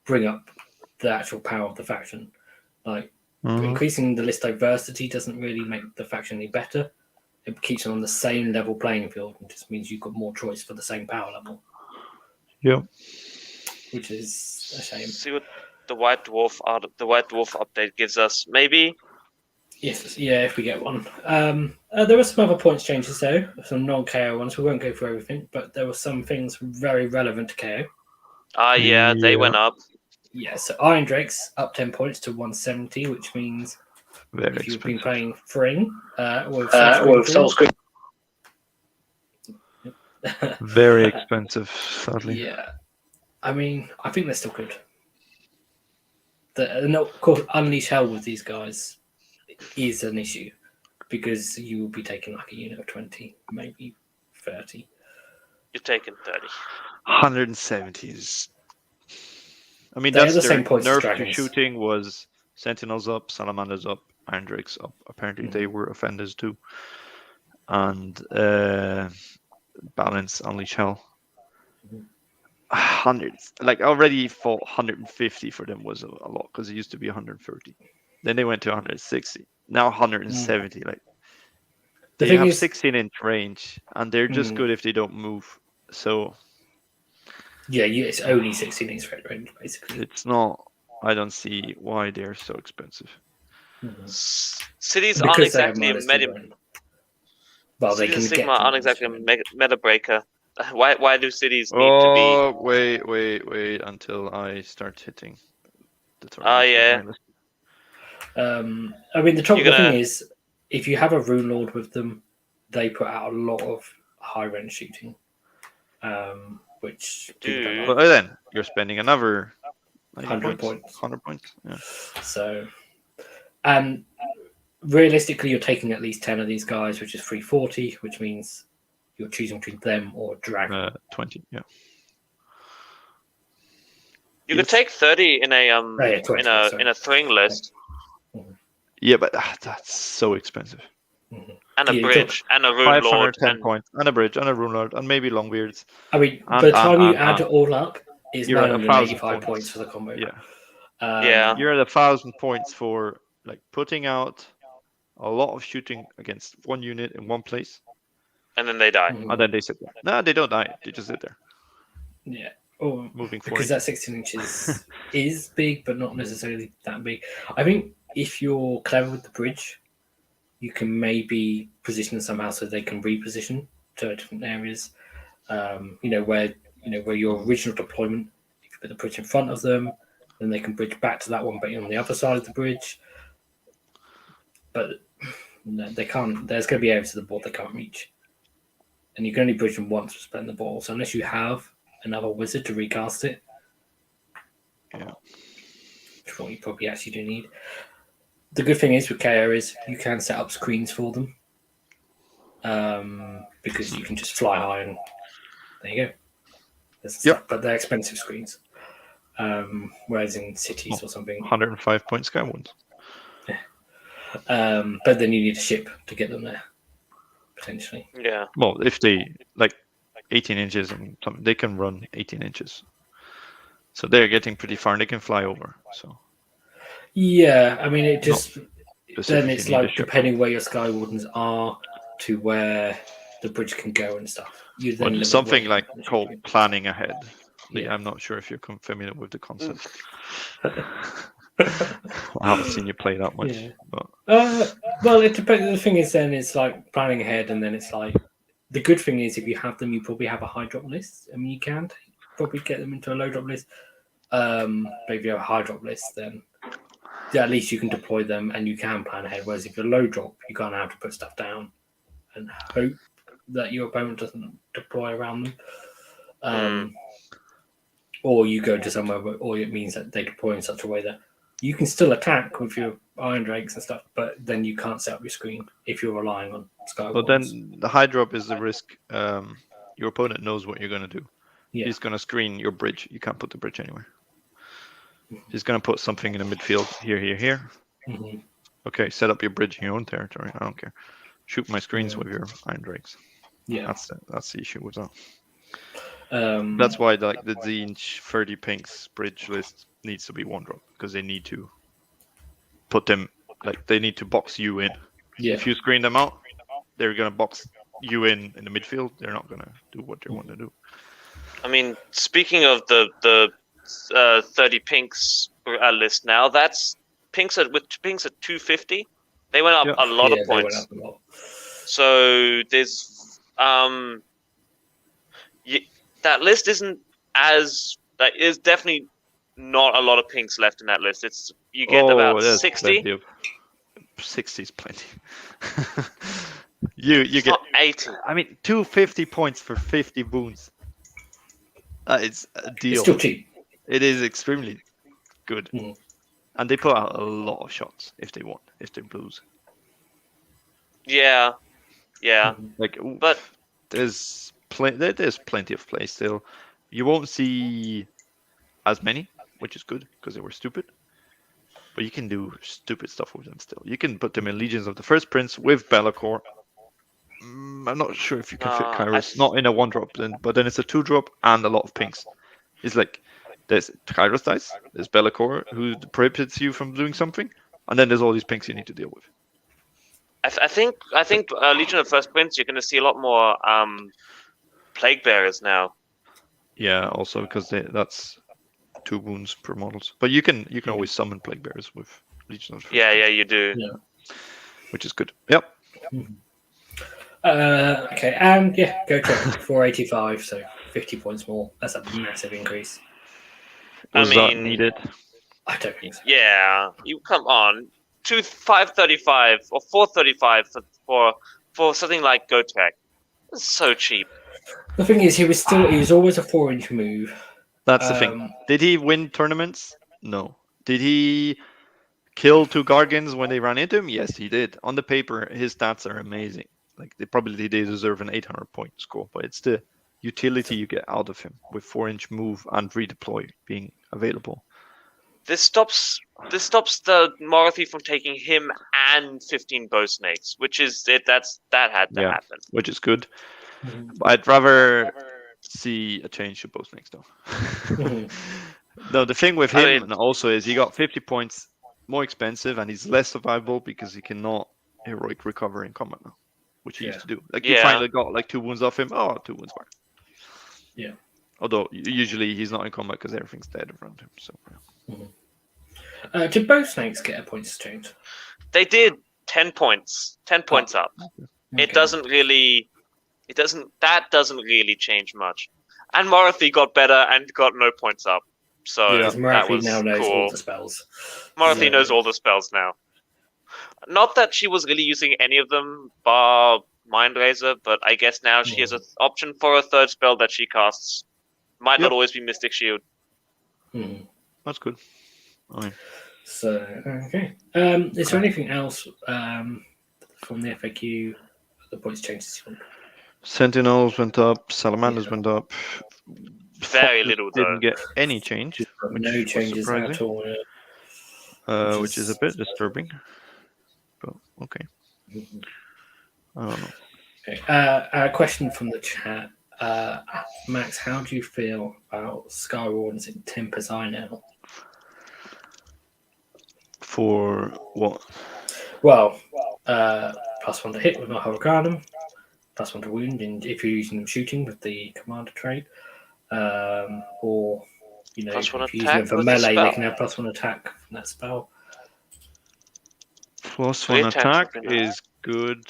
bring up the actual power of the faction. Like, increasing the list diversity doesn't really make the faction any better. It keeps them on the same level playing field, and just means you've got more choice for the same power level. Yeah. Which is a shame. See what the White Dwarf update gives us. Maybe. Yes, yeah, if we get one. There were some other points changes though, some non-KO ones. We won't go through everything, but there were some things very relevant to KO. Yeah, they went up. Yeah, so Iron Drake's up 10 points to 170, which means Very if you've expensive. been playing Fring with Soulscream. Very expensive, sadly. Yeah, I mean, I think they're still good. And of course, Unleash Hell with these guys is an issue because you will be taking like a unit of 20, maybe 30. You're taking 30. 170 is. I mean, They are that's the their same points as nerf to dragons. shooting was Sentinels up, Salamanders up, Iron Drakes up. Apparently, they were offenders too. And balance Unleash Hell. 100, like already for 150 for them was a lot because it used to be 130. Then they went to 160. Now 170. Like they have 16-inch range, and they're just good if they don't move. So yeah, it's only 16-inch range basically. it's not. I don't see why they're so expensive. Cities aren't exactly a meta. Well, they can Sigma get aren't exactly a meta breaker. Why do cities need to Oh, wait until I start hitting the tournament. I mean, the thing is, if you have a Rune Lord with them, they put out a lot of high range shooting, which Well, then you're spending another 100 points. 100 points. Yeah. So, and realistically, you're taking at least 10 of these guys, which is 340, which means you're choosing between them or Dragon. 20, yeah. You could take 30 in a 20, in a Thring list. Yeah, but that's so expensive. And a bridge, and a Rune Lord, 510 points, and a bridge, and a Rune Lord, and maybe Longbeards. I mean, by the time you add it all up, it's 985 points for the combo. Yeah. You're at 1,000 points for like putting out a lot of shooting against one unit in one place. And then they die. And then they sit there. No, they don't die. They just sit there. Yeah. Moving forward. Because that 16 inches is big, but not necessarily that big. I think if you're clever with the bridge, you can maybe position them somehow so they can reposition to different areas. Where your original deployment, if you put the bridge in front of them, then they can bridge back to that one, but on the other side of the bridge. But no, they can't. There's going to be areas of the board they can't reach. And you can only bridge them once to spend the ball. So unless you have another wizard to recast it, which you probably actually do need. The good thing is with KO is you can set up screens for them, because you can just fly high and there you go. There's the stuff, but they're expensive screens. Whereas in cities or something, 105 point sky ones. but then you need a ship to get them there, potentially. Yeah. Well, if they like 18 inches and something, they can run 18 inches. So they're getting pretty far and they can fly over. So Yeah, I mean, it just then specifically it's need a like ship. depending where your sky wardens are to where the bridge can go and stuff. You then Well, limit something where like you can called shoot. planning ahead. Yeah. I'm not sure if you're familiar with the concept. I haven't seen you play that much. Yeah. But Well, it depends. The thing is, then it's like planning ahead, and then it's like the good thing is if you have them, you probably have a high drop list. I mean, you can probably get them into a low drop list. But if you have a high drop list, then at least you can deploy them and you can plan ahead. Whereas if you're low drop, you kind of have to put stuff down and hope that your opponent doesn't deploy around them. Or you go to somewhere, or it means that they deploy in such a way that you can still attack with your Iron Drakes and stuff, but then you can't set up your screen if you're relying on Sky but Wardens. then the high drop is the risk. Your opponent knows what you're going to do. Yeah. He's going to screen your bridge. You can't put the bridge anywhere. He's going to put something in the midfield here, here, here. Mm-hmm. Okay, set up your bridge in your own territory. I don't care. Shoot my screens with your Iron Drakes. Yeah. That's the issue with that. Um, That's why the Zinch 30 pinks bridge list needs to be one drop because they need to put them they need to box you in. yeah. If you screen them out, they're gonna box you in the midfield. They're not gonna do what they want to do. I mean, speaking of the 30 pinks list now, that's pinks at 250. They went up a lot of points. They went up a lot. So there's that list isn't as is definitely not a lot of pinks left in that list. It's you get about 60. 60 is plenty. you get not 80. I mean 250 points for 50 boons. It's a deal. It's still cheap. It is extremely good. Mm. And they put out a lot of shots if they want, if they lose. Yeah. But there's plenty of play still. You won't see as many, which is good because they were stupid. But you can do stupid stuff with them still. You can put them in Legions of the First Prince with Be'lakor. I'm not sure if you can fit Kairos. Not in a 1-drop, but then it's a 2-drop and a lot of pinks. It's like there's Kairos dice, there's Be'lakor who prohibits you from doing something, and then there's all these pinks you need to deal with. I think Legion of First Prince, you're going to see a lot more Plague Bearers now. Yeah, also because that's 2 wounds per models. But you can always summon Plague Bearers with Legion of First Prince. Yeah, you do. Yeah. Which is good. Yep. Okay, and go check 485, so 50 points more. That's a massive increase. Was that needed? I don't think so. Yeah, you come on. 535 or 435 for something like Gotrek. It's so cheap. The thing is, he was always a 4-inch move. That's the thing. Did he win tournaments? No. Did he kill 2 Gargans when they ran into him? Yes, he did. On the paper, his stats are amazing. Like they deserve an 800 point score, but it's the utility you get out of him with 4-inch move and redeploy being available. This stops the Morothy from taking him and 15 bow snakes, which is it. That had to happen, which is good. I'd rather see a change to bow snakes though. No, the thing with him also is he got 50 points more expensive and he's less survivable because he cannot heroic recover in combat now, which he used to do. Like you finally got like 2 wounds off him. Oh, 2 wounds back. Yeah. Although usually he's not in combat because everything's dead around him. So. Did both snakes get a points change? They did 10 points. 10 points up. Okay. That doesn't really change much. And Morothy got better and got no points up. So that was now knows cool. all the spells. Morothy knows all the spells now. Not that she was really using any of them, bar Mind Razor, but I guess now she has an option for a 3rd spell that she casts. Might not always be Mystic Shield. That's good. So okay. Is there anything else from the FAQ? The points changes you want? Sentinels went up, Salamanders Yeah. went up. Very Foxes little, didn't though. get any change, which No was changes surprising, at all. which is a bit disturbing. But okay, I don't know. Okay. A question from the chat. Max, how do you feel about Skywardens in Tempest Eye now? For what? Well, +1 to hit with my Hurricanum, +1 to wound, and if you're using them shooting with the commander trait, or if +1 you're using attack them for with the melee, they spell. can have +1 attack from that spell. +1 attacks attack would be nice. is good,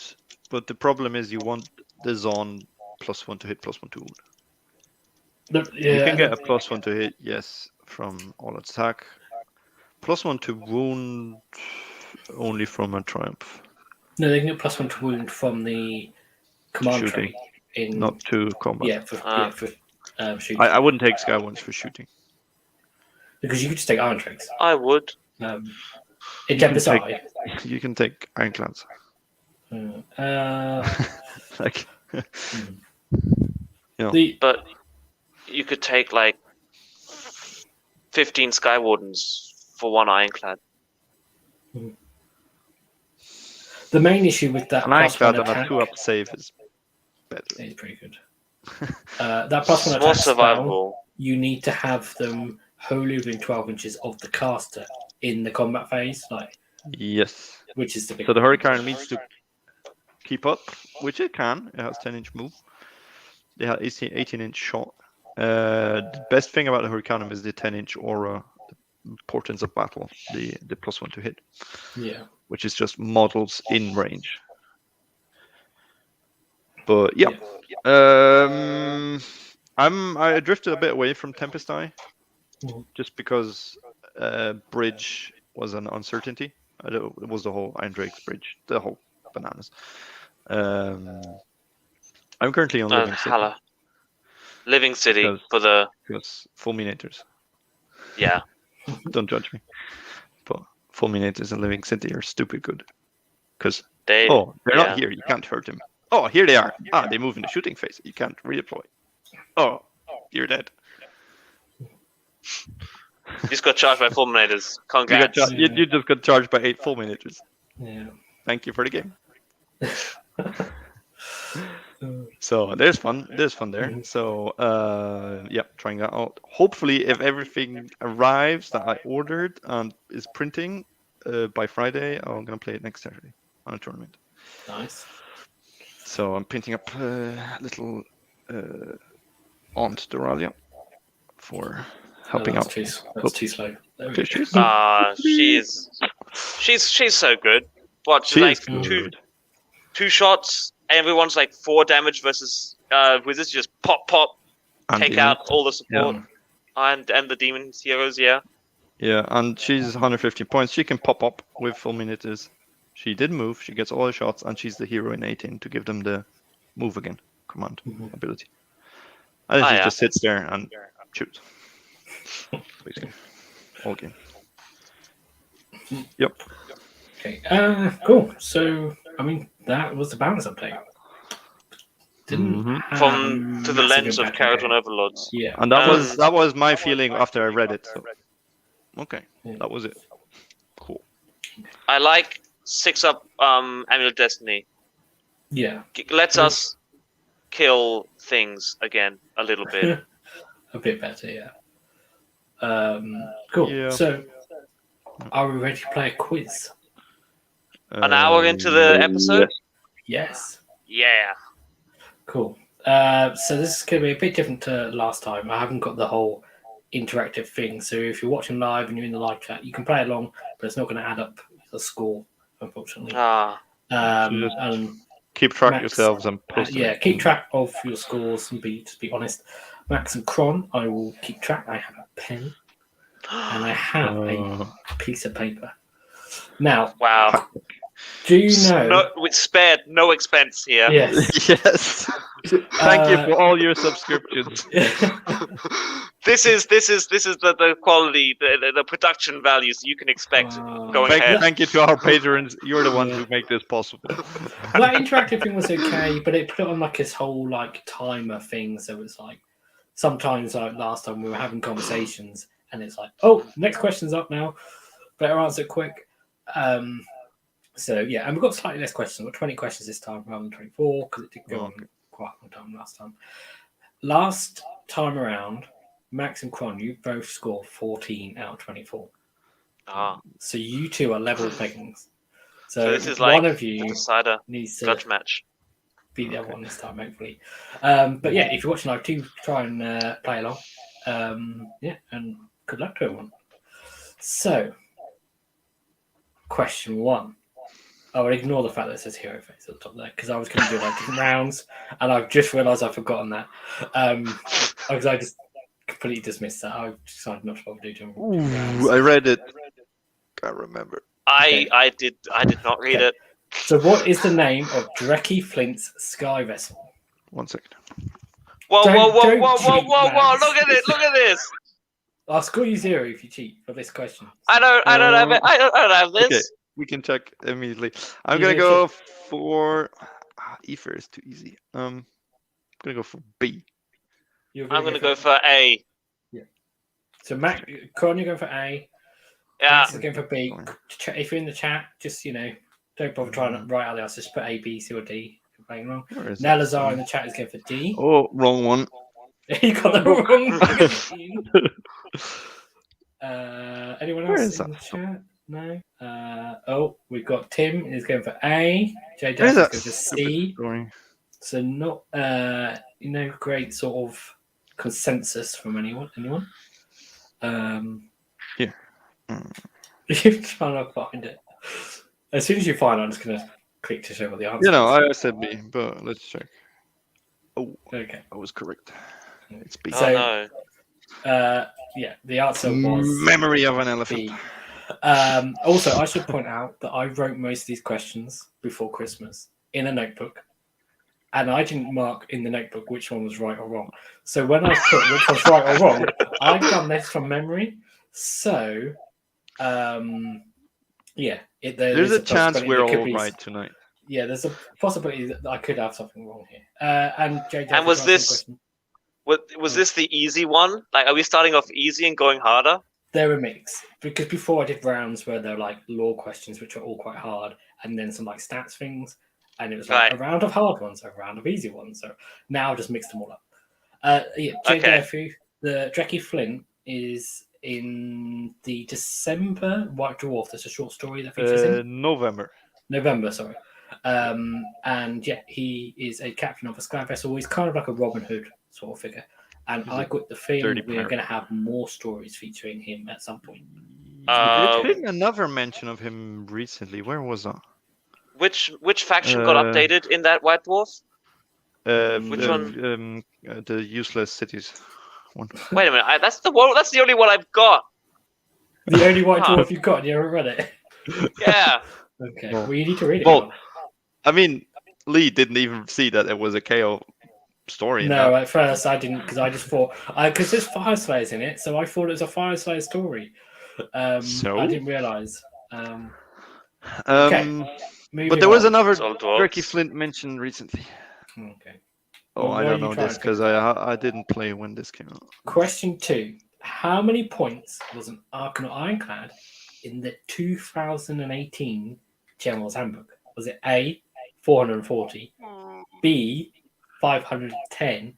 but the problem is you want the Zon +1 to hit, +1 to wound. You can get a +1 to hit, yes, from all attack. +1 to wound only from a triumph. No, they can get +1 to wound from the command shooting, trait in not to combat. yeah for shooting. I wouldn't take Skywardens for shooting. Because you could just take Iron Tricks. I would. In You can Tempest take- Eye. You can take Ironclads. Like, But you could take like 15 Skywardens for one Ironclad. The main issue with that an +1 Ironclad on a attack 2-up save is better. is pretty good. That +1 More attack spell, survivable. you need to have them wholly within 12 inches of the caster in the combat phase, Yes. which is the big. So the Hurricane needs to keep up, which it can. It has 10-inch move. They have 18-inch shot. The best thing about the Hurricane is the 10-inch aura, the Portents of Battle, the +1 to hit. Yeah. Which is just models in range. But yeah. I drifted a bit away from Tempest Eye, just because bridge was an uncertainty. It was the whole Iron Drake's bridge, the whole bananas. I'm currently on Living City. Living City Because- for the Fulminators. yeah. Don't judge me. But Fulminators and Living City are stupid good. Because They're not here. You can't hurt them. Oh, here they are. They move in the shooting phase. You can't redeploy. Oh, you're dead. You just got charged by Fulminators. Congrats. You just got charged by 8 Fulminators. Yeah. Thank you for the game. So there's fun there. So trying that out. Hopefully, if everything arrives that I ordered and is printing by Friday, I'm gonna play it next Saturday on a tournament. Nice. So I'm printing up little Aunt Doralia for helping out. That's too slow. There we go. She's so good. What? She Like is good. two shots. Everyone's like 4 damage versus wizards. Just pop, And take demons. out all the support and the demon heroes. Yeah. Yeah, and she's 150 points. She can pop up with Fulminators. She did move. She gets all the shots, and she's the hero in 18 to give them the move again command ability. And then she just sits there and shoots. Basically, all game. Yep. Okay. Cool. So, I mean, that was the balance update. Didn't have From to the massive lens of impact on Kharadron it. Overlords. Yeah. And that was my feeling after I read it. So, okay, that was it. Cool. I like 6-up Amulet Destiny. Yeah. Lets us kill things again a little bit. A bit better, yeah. Cool. Yeah. So, are we ready to play a quiz? An hour into the episode? Yes. Yeah. Cool. So this is going to be a bit different to last time. I haven't got the whole interactive thing. So if you're watching live and you're in the live chat, you can play along, but it's not going to add up the score, unfortunately. And keep track Max, yourselves and post it. keep track of your scores and be honest. Max and Kron, I will keep track. I have a pen and I have a piece of paper. Now, Wow. Do you know? We spared no expense here. Yes. Yes. Thank you for all your subscriptions. This is the quality, the production values you can expect going ahead. Thank you to our patrons. You're the ones who make this possible. That interactive thing was okay, but it put it on like this whole like timer thing. So it's like sometimes like last time we were having conversations and it's like, oh, next question's up now. Better answer quick. So yeah, and we've got slightly less questions. We've got 20 questions this time rather than 24 because it did go on quite a long time last time. Last time around, Max and Cron, you both scored 14 out of 24. So you two are level pickings. So this is like one of you decider needs to judge match. beat the other one this time, hopefully. But yeah, if you're watching live, do try and play along. Yeah, and good luck to everyone. So, question 1. I would ignore the fact that it says hero face at the top there because I was going to do like different rounds, and I've just realised I've forgotten that because I just completely dismissed that. I decided not to bother doing rounds. I read it. Can't remember. I did not read it. So, what is the name of Drecky Flint's sky vessel? 1 second. Whoa! Don't cheat, Max. Look at it! Look at this! I'll score you 0 if you cheat for this question. I don't have it. I don't have this. Okay, we can check immediately. I'm gonna go for Ether is too easy. I'm gonna go for B. I'm gonna go for A. Yeah. So Mac, Con, you're going for A. Yeah. Max is going for B. If you're in the chat, just don't bother trying to write out the answers. Just put A, B, C, or D. If you're playing wrong. Now Lazar in the chat is going for D. Oh, wrong one. You got the wrong machine. Anyone else in the chat? No. We've got Tim is going for A. J Dash is going for C. So not great sort of consensus from anyone. Here. You're trying to find it. As soon as you find it, I'm just gonna click to show what the answer is. I said B, but let's check. Oh, okay. I was correct. It's B. So, no. Yeah, the answer was Memory of an Elephant. B. Also, I should point out that I wrote most of these questions before Christmas in a notebook, and I didn't mark in the notebook which one was right or wrong. So when I put which was right or wrong, I've done this from memory. So, yeah, there's a chance we're all right tonight. Yeah, there's a possibility that I could have something wrong here. And JJ, and was this the easy one? Like, are we starting off easy and going harder? They're a mix because before I did rounds where they're like law questions, which are all quite hard, and then some like stats things, and it was like a round of hard ones, a round of easy ones. So now I've just mixed them all up. Yeah, Jay the Drecky Flint is in the December White Dwarf. There's a short story that features in November, sorry. And yeah, he is a captain of a sky vessel. He's kind of like a Robin Hood sort of figure. And I got the feeling that we're going to have more stories featuring him at some point. There's been another mention of him recently. Where was that? Which faction got updated in that White Dwarf? Which one? The useless cities one. Wait a minute. That's the only one I've got. The only White Dwarf you've got. You ever read it? Yeah. Okay. Well, you need to read it. Well, I mean, Lee didn't even see that it was a KO story. No, at first I didn't because I just thought because there's Fire Slayers in it, so I thought it was a Fire Slayer story. So I didn't realize. Okay, but there was another Drecky Flint mentioned recently. Okay. Oh, I don't know this because I didn't play when this came out. Question 2: how many points was an Arcanaut Ironclad in the 2018 General's Handbook? Was it A 440, B 510,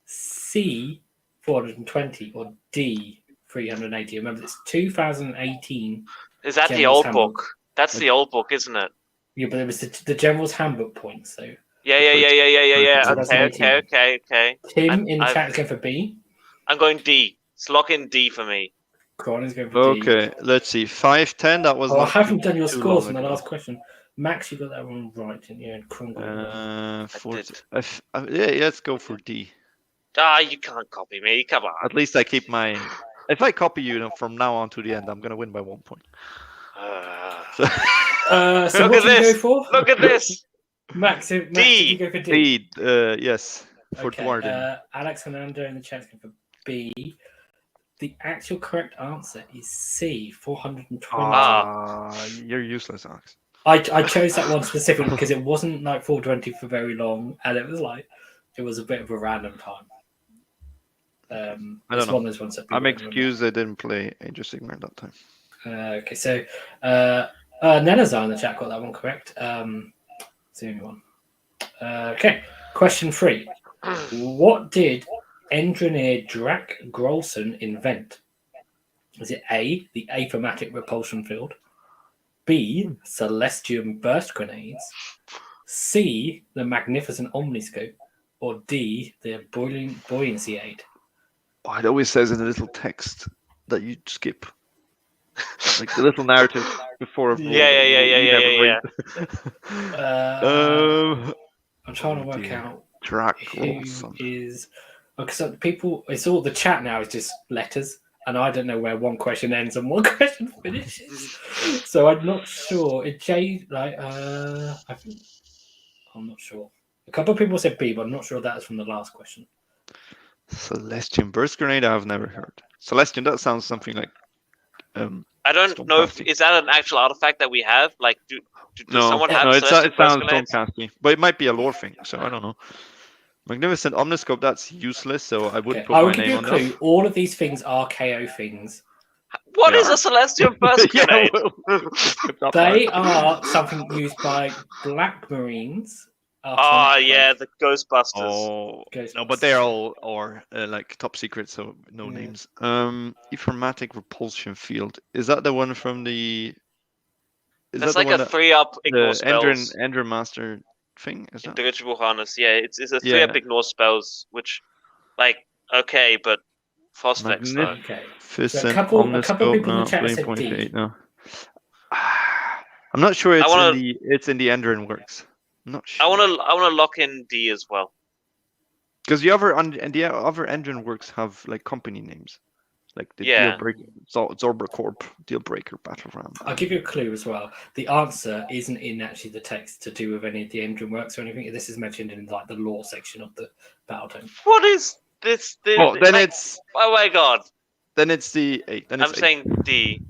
C 420, or D 380? Remember, it's 2018. Is that the old book? That's the old book, isn't it? Yeah, but it was the General's Handbook points, so. Yeah. Okay. Tim in the chat is going for B. I'm going D. Let's lock in D for me. Cron is going for D. Okay, let's see. 510. That was. I haven't done your scores on the last question. Max, you got that one right, didn't you? And let's go for D. You can't copy me. Come on. At least I keep my. If I copy you from now on to the end, I'm gonna win by 1 point. So Look what at did you this. go for? Look at this. Max, did D. you go for D? D, yes, for Okay, Dwarden. Alex Fernando in the chat going for B. The actual correct answer is C, 420. You're useless, Alex. I chose that one specifically because it wasn't like 420 for very long, and it was a bit of a random time. I It's don't know. one of those ones that people I'm don't remember. excused I didn't play Age of Sigmar that time. Okay, so Nenazar in the chat got that one correct. It's the only one. Okay, question 3. What did engineer Drac Grolson invent? Is it A, the Aethermatic repulsion field, B, Celestium burst grenades, C, the magnificent omniscope, or D, the buoyancy aid? Oh, it always says in the little text that you skip. Like the little narrative before. Yeah. I'm trying to work out Drac who Grolson. is. Because people, it's all the chat now is just letters, and I don't know where one question ends and one question finishes. So I'm not sure. It J I think I'm not sure. A couple of people said B, but I'm not sure that's from the last question. Celestium burst grenade. I've never heard. Celestium. That sounds something like. I don't know if is that an actual artifact that we have. Like, does someone have it Celestium burst sounds grenades? Stormcasty, but it might be a lore thing. So I don't know. Magnificent Omniscope. That's useless. So I wouldn't put I my will give name you a on clue. that. All of these things are KO things. What is a Celestium burst grenade? They are something used by Black Marines. The Ghostbusters. Oh, Ghostbusters. no, but they're all like top secret, so no names. Aethermatic repulsion field. Is that the one from the? That's like a 3-up ignore spells. Endrin Master thing. Is that? Intelligible harness. Yeah, it's a 3-up ignore spells, which, like, okay, but Phosphex though. Okay. So a couple of people in the chat said D. No. I'm not sure it's in the Endrin works. I'm not sure. I want to lock in D as well. Because the other Endrin works have like company names, like the Dealbreaker, Zorba Corp, Dealbreaker, Battle Ram. I'll give you a clue as well. The answer isn't in actually the text to do with any of the engine works or anything. This is mentioned in like the lore section of the Battletome. What is this? Oh my god. Then it's the A. I'm saying D.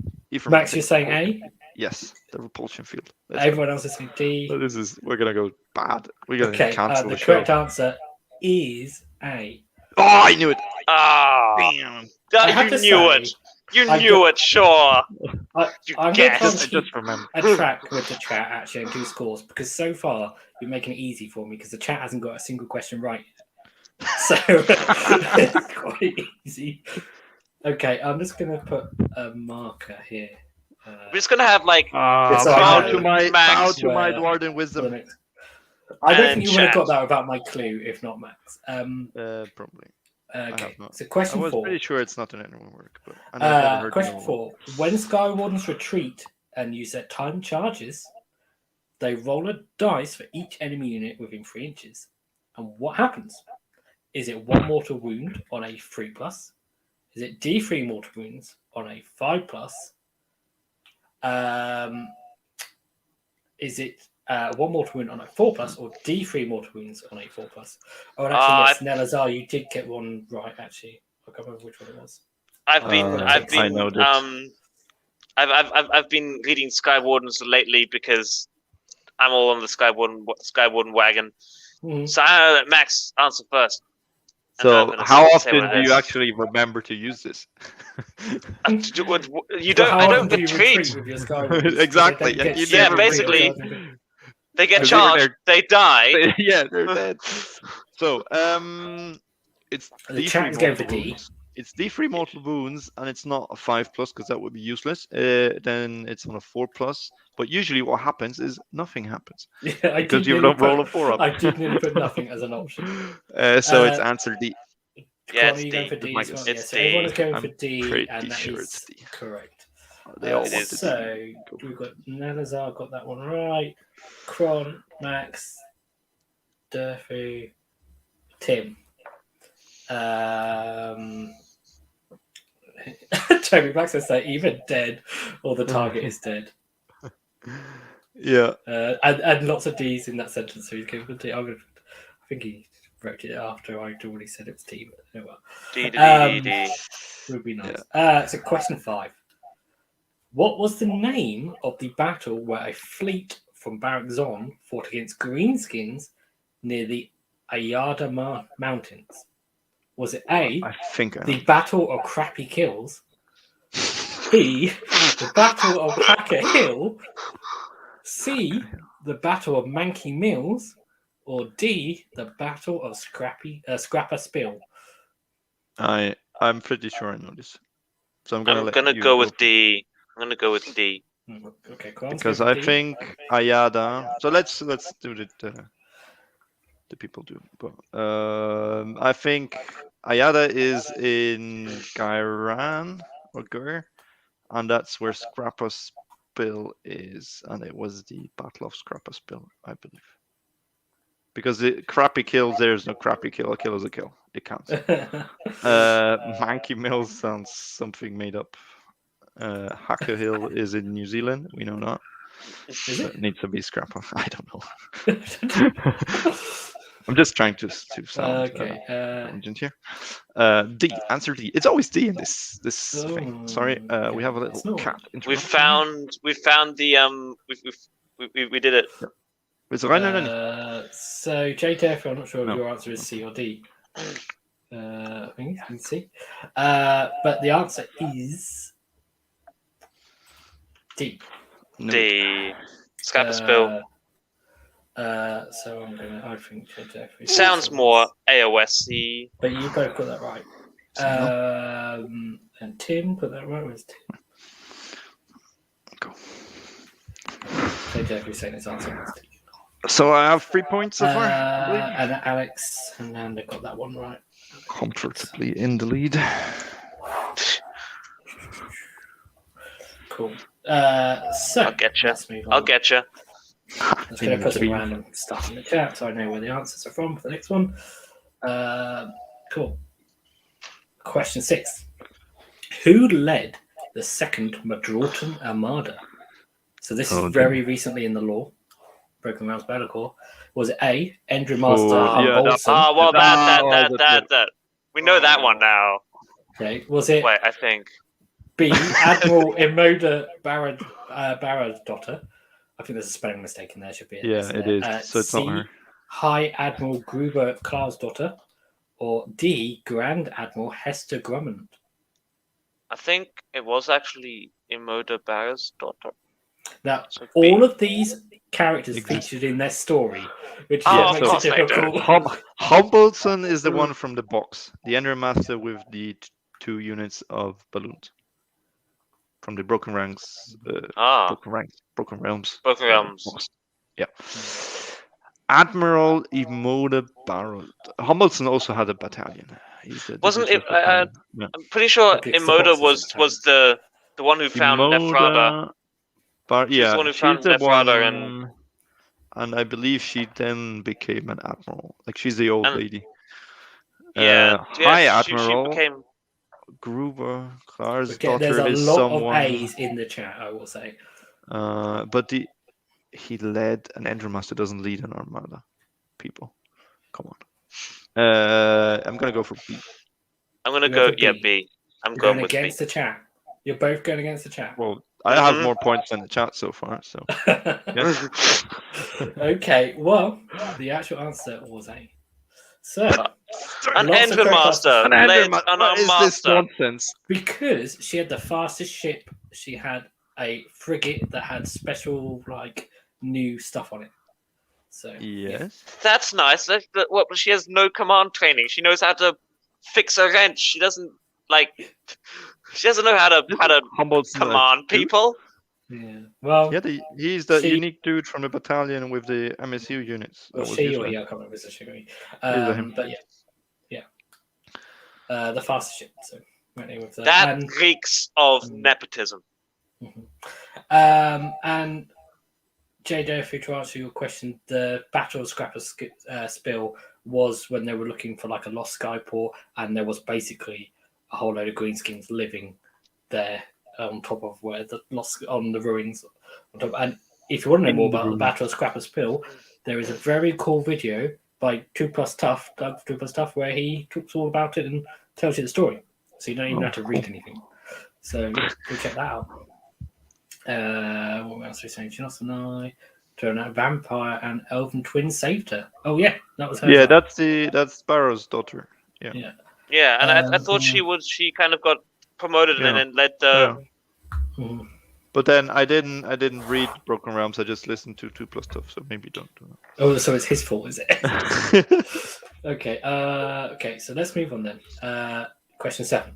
Max, you're saying A? Yes, the repulsion field. Everyone else is saying D. We're gonna go bad. We're gonna cancel the correct answer is A. Oh, I knew it. Damn. You knew it. You knew it, sure. I'm just remember a track with the chat actually and do scores because so far you're making it easy for me because the chat hasn't got a single question right yet. So it's quite easy. Okay, I'm just gonna put a marker here. We're just gonna have like bow to my Dwarden wisdom. I don't think you would have got that without my clue, if not Max. Probably. Okay, so question 4. I was pretty sure it's not an anyone work, but I've never heard question 4. When Skywardens retreat and use their time charges, they roll a dice for each enemy unit within 3 inches. And what happens? Is it 1 mortal wound on a 3+? Is it D3 mortal wounds on a 5+? Is it 1 mortal wound on a 4+, or D3 mortal wounds on a 4+? Oh, and actually, yes, Nelazar, you did get one right. Actually, I can't remember which one it was. I've been reading Skywardens lately because I'm all on the Skywarden wagon. Mm-hmm. So Max, answer first. So how often do you actually remember to use this? You don't. I don't retreat. Exactly. Basically, they get charged. They die. They're dead. So it's the chat is going for D. It's D3 mortal wounds, and it's not a 5+ because that would be useless. Then it's on a 4+. But usually, what happens is nothing happens. Yeah, because you don't roll a 4 up. I did nearly put nothing as an option. So it's answer D. Yeah, it's D. For D well. It's D. Everyone is going for D, and that is correct. They all so we've got Nelazar got that one right. Kron, Max, Durfee, Tim. Toby Max says that even dead or the target is dead. Yeah. And lots of D's in that sentence. So he's going for D. I think he wrote it after I'd already said it was T. But oh well. D. Would be nice. So question 5. What was the name of the battle where a fleet from Barak Zon fought against Greenskins near the Ayada Mountains? Was it A, I think I the Battle of Crappy Kills, B, the Battle of Hacker Hill, C, the Battle of Mankey Mills, or D, the Battle of Scrapper Spill? I'm pretty sure I know this. So I'm gonna go with D. I'm gonna go with D. Okay, cool. Because I think Ayada. So let's do the people do. But I think Ayada is in Gairan or Gur, and that's where Scrapper Spill is, and it was the Battle of Scrapper Spill, I believe. Because the crappy kills, there's no crappy kill. A kill is a kill. It counts. Mankey Mills sounds something made up. Hacker Hill is in New Zealand. We know that. Is it? Needs to be Scrapper. I don't know. I'm just trying to sound intelligent here. D. Answer D. It's always D in this thing. Sorry. We have a little cat. We found the we did it. Yeah. So JTF, I'm not sure if your answer is C or D. I think it's C. But the answer is D. D. Scrapper Spill. So I think JTF sounds more AOS-y. But you both got that right. And Tim put that right. Where's Tim? Go. JTF is saying his answer was D. So I have 3 points so far. And Alex and Amanda got that one right. Comfortably in the lead. Cool. So I'll get you. Let's move on. I'll get you. I'm just going to put some random stuff in the chat so I know where the answers are from for the next one. Cool. Question 6. Who led the second Madrortan Armada? So this is very recently in the lore. Broken Realms Battlecore. Was it A, Endry Master Humbolson? That. We know that one now. Okay. Was it? Wait, I think. B, Admiral Imoda Baradotter. I think there's a spelling mistake in there. Should be. It is. So it's C, not her. High Admiral Gruber Klarsdotter, or D, Grand Admiral Hester Grummond. I think it was actually Imoda Barra's daughter. Now, all of these characters featured in their story, which makes it difficult. Humbolson is the one from the box, the Ender Master with the 2 units of balloons from the Broken Realms. Broken Realms. Yeah. Admiral Imoda Barrett. Humbolson also had a battalion. Wasn't it? I'm pretty sure Imoda was the one who found Ephrata. She's the one who found Ephrata, and I believe she then became an admiral. Like she's the old lady. High Admiral. She became Gruber, Clar's daughter there's a is lot someone. of A's in the chat, I will say. But he led an Ender Master doesn't lead an armada. People, come on. I'm gonna go for B. I'm gonna go B. I'm going with against B. The chat. You're both going against the chat. Well, I have more points than the chat so far. So. Okay. Well, the actual answer was A. So. An Ender Master. What is this nonsense? Because she had the fastest ship. She had a frigate that had special new stuff on it. So yes, that's nice. But she has no command training. She knows how to fix a wrench. She doesn't She doesn't know how to command people. Yeah. Well. Yeah, he's the unique dude from the battalion with the MSU units. Well, she or he, I can't remember if it's a but yeah. The fastest ship. So with that reeks of nepotism. Mm-hmm. And JD, to answer your question, the Battle of Scrapper Spill was when they were looking for a lost skyport, and there was basically a whole load of greenskins living there on top of where the lost on the ruins on top. And if you want to know In more the about the room. Battle of Scrapper's Pill, there is a very cool video by 2+ Tough, Doug 2+ Tough, where he talks all about it and tells you the story. So you don't even Oh, have to read anything. So yeah, go check that out. What else are we saying? She and I turned out vampire and elven twin saved her. Oh yeah, that was her. Yeah, as well. that's Sparrow's daughter. Yeah, and I thought she kind of got promoted Yeah. and then led the. Yeah. Mhm. But then I didn't read Broken Realms. I just listened to 2+ Tough. So maybe don't do Oh, so it's his fault, is it? that. Okay. Okay. So let's move on then. Question 7.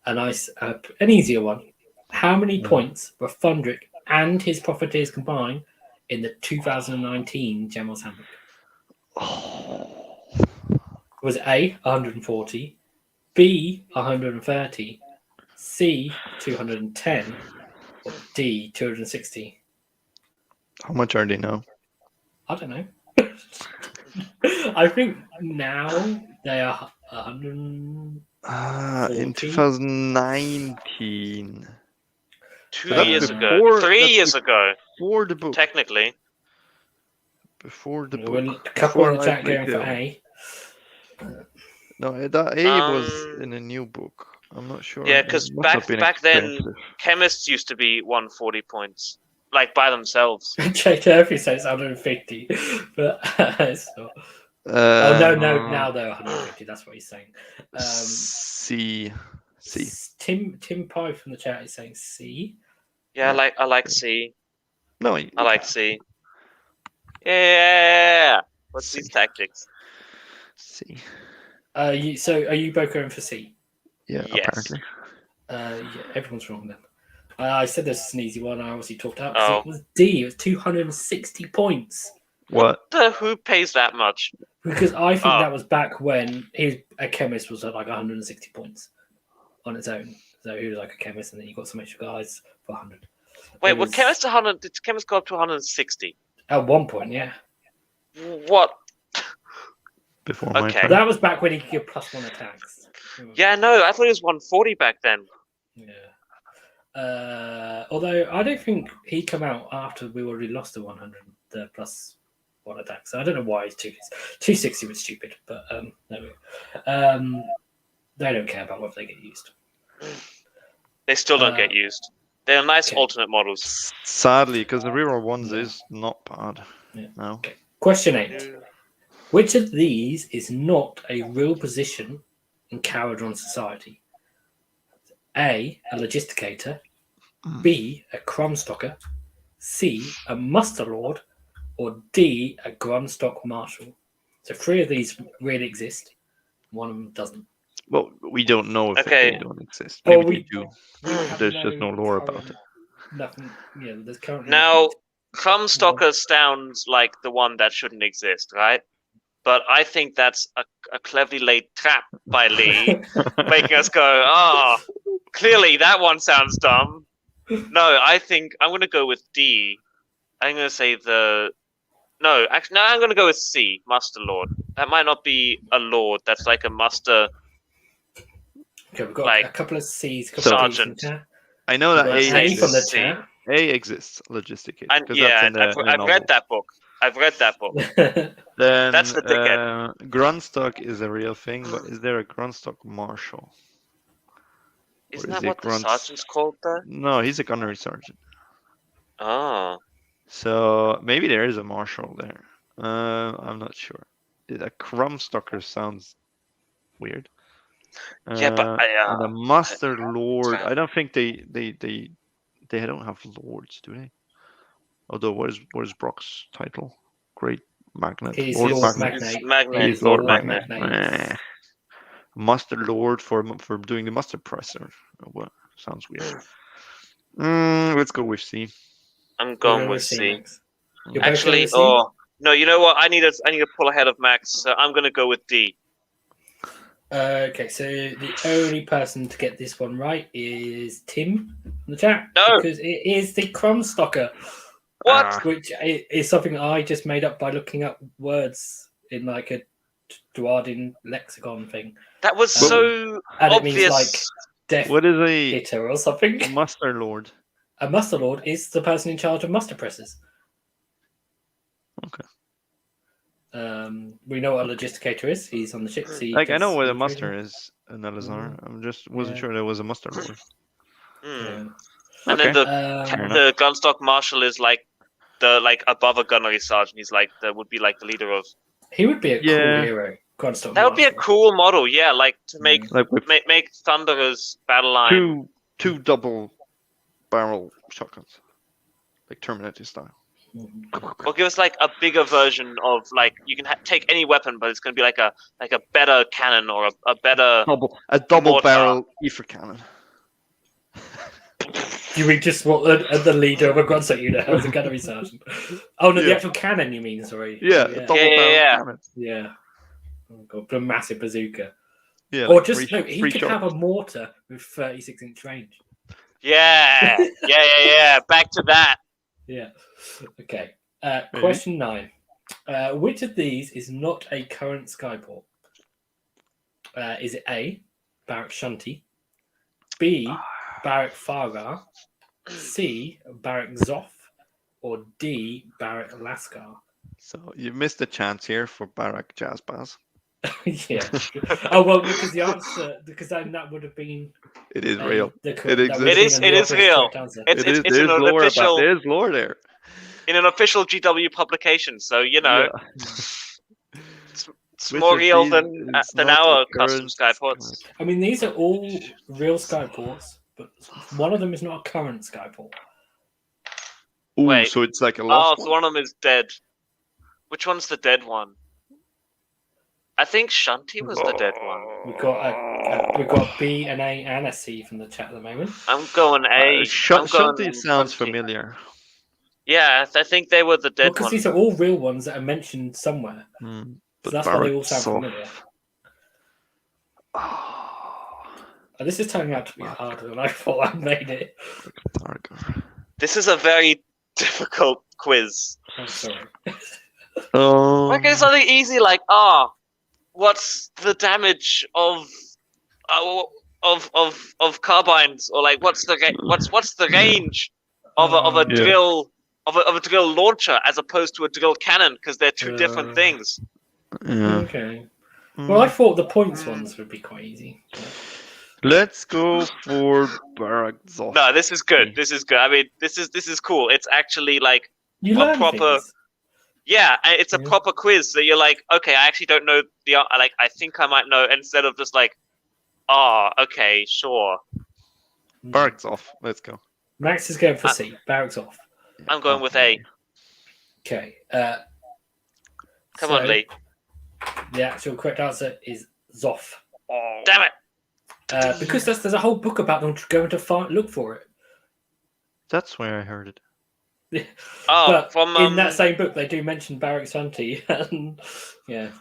A nice, an easier one. How many points were Fundrick and his profiteers combined in the 2019 General's Handbook? Was it A 140, B 130, C 210, or D 260? How much are they now? I don't know. I think now they are 100. In 40? 2019. 2 that's years ago, before- 3 that's years ago, Before the book. technically. Before the We're book. a couple in the Before chat I played going for Hill. A. No, that A was Um, in a new book. I'm not sure. Yeah, It because must have been back then, expensive. chemists used to be 140 points, like by themselves. Jay Turfy says 150, but it's not. Oh no, now they're 150. That's what he's saying. C. Tim Pye from the chat is saying C. Yeah, Yeah. I like C. No, I like C. Yeah. What's C. these tactics? C. So are you both going for C? Yeah, Yes. apparently. Yeah, everyone's wrong then. I said this is an easy one. I obviously talked out. Oh. It was D. It was 260 points. What? Who pays that much? Because I think Oh. that was back when a chemist was at like 160 points on its own. So he was like a chemist, and then you got some extra guys for 100. Wait, It were was- chemists 100? Did chemists go up to 160? At one point, yeah. What? Before my Okay. time. That was back when he could give +1 attacks. Yeah, no, I thought it was 140 back then. Yeah. Although I don't think he come out after we already lost the 100, the +1 attack. So I don't know why he's 260 was stupid, but no. They don't care about whether they get used. They still don't get used. They're nice okay. alternate models. Sadly, because the reroll ones is not bad. Yeah. No. Okay. Question 8. Which of these is not a real position in Kharadron society? A logisticator, B, a crumb stocker, C, a muster lord, or D, a Grunstock marshal. So 3 of these really exist. One of them doesn't. Well, we don't know if Okay. they don't exist. Well, Maybe they do. We have There's just no lore about it. Nothing. Yeah, there's currently Now, Crumstocker sounds like the one that shouldn't exist, right? But I think that's a cleverly laid trap by Lee, making us go, clearly that one sounds dumb. No, I think I'm going to go with D. I'm going to say No, actually, no, I'm going to go with C, Muster Lord. That might not be a lord. That's like a muster. Okay, we've got like, a couple of C's. sergeant. I know that A A from the exists. chat. A exists, logisticator. And 'cause yeah, that's in the I've read that book. I've read that book. Then That's the dickhead. Grunstock is a real thing, but is there a Grunstock marshal? Isn't Or is that it what the grunts? sergeant's called, though? No, he's a gunnery sergeant. Oh. So maybe there is a marshal there. I'm not sure. A Crumstocker sounds weird. Yeah, but and a Master Lord. I don't think they don't have lords, do they? Although what is Brock's title? Great Magnet. He's Lord Lord Magnet. Magnate. He's Lord Lord Magnet. Magnate. Master Lord for doing the Master Presser. What sounds weird. Let's go with C. I'm going with C. Max. You're both Actually, going with C? no, you know what? I need to pull ahead of Max, so I'm going to go with D. Okay, so the only person to get this one right is Tim in the chat. No. Because it is the Crumstocker. What? Which is something I just made up by looking up words in like a Duardin lexicon thing. That was so and obvious. it means like death What is a hitter or something. Master Lord? A muster lord is the person in charge of muster presses. Okay. We know what a logisticator is. He's on the ship. I know what a muster is, an Elazar. I just wasn't Yeah. sure there was a muster lord. Yeah. And then fair the gunstock marshal is like above a gunnery sergeant. He's like would be like the leader of. He would be a cool Yeah. hero. Gunstock That would be a marshal. cool model, yeah. Like to make Like with make Thunderer's battle line. two double barrel shotguns, like Terminator style. Or give us like a bigger version of like you can take any weapon, but it's going to be like a better cannon or a better double mortar. barrel Aether cannon. You mean just what the leader of a Grunstock unit has a gunnery sergeant? Oh no, the Yeah. actual cannon. You mean? Sorry. Yeah, Yeah. double barrel Yeah. cannon. Yeah. Oh god, a massive bazooka. Yeah, Or like just no, he three could have a mortar with 36-inch range. Yeah. Back to that. Yeah. Okay. Question 9. Which of these is not a current skyport? Is it A, Barrack Shanti, B, Barrack Fargar, C, Barrack Zoff, or D, Barrack Lascar? So you missed a chance here for Barrack Jazzbaz. Yeah. Oh well, because the answer, then that would have been. It is real. It is real. It's in an official. There's lore there. In an official GW publication, so you know, it's more real than our custom skyports. I mean, these are all real skyports, but one of them is not a current skyport. Ooh, Wait. so it's like a lost Oh, so one of them is dead. Which one's the dead one? I think Shanti was the dead one. We've got B, an A, and a C from the chat at the moment. I'm going A. Shanti sounds familiar. Yeah, I think they were the dead Because one. these are all real ones that are mentioned somewhere. So that's why they all sound familiar. This is turning out to be harder than I thought I made it. This is a very difficult quiz. I'm sorry. Like it's something easy, like what's the damage of carbines, or like what's the range of a drill of a drill launcher as opposed to a drill cannon, because they're two different things. Okay. Well, I thought the points ones would be quite easy. Let's go for Barrack Zoff. No, this is good. This is good. I mean, this is cool. It's actually like you learn proper. Things. Yeah, it's a proper quiz. So you're like, okay, I actually don't know I think I might know, instead of just like, okay, sure. Barrack Zoff. Let's go. Max is going for C. Barrack Zoff. I'm going with A. Okay. Come on, Lee. The actual correct answer is Zoff. Oh, damn it! Because there's a whole book about them going to look for it. That's where I heard it. But from in that same book, they do mention Barrack Shanti, and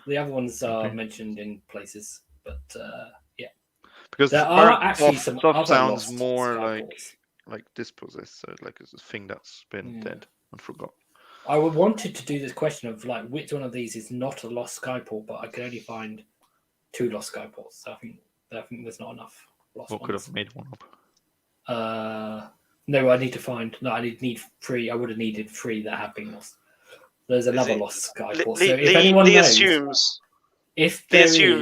the other ones are mentioned in places. But because there are actually some other sounds lost more skyports. like dispossessed, so like it's a thing that's been dead and forgot. I wanted to do this question of like which one of these is not a lost skyport, but I could only find 2 lost skyports. So I think there's not enough lost ones. Could have made one up. No, I need to find. No, I need 3. I would have needed 3 that have been lost. There's another lost skyport. So if anyone knows, assumes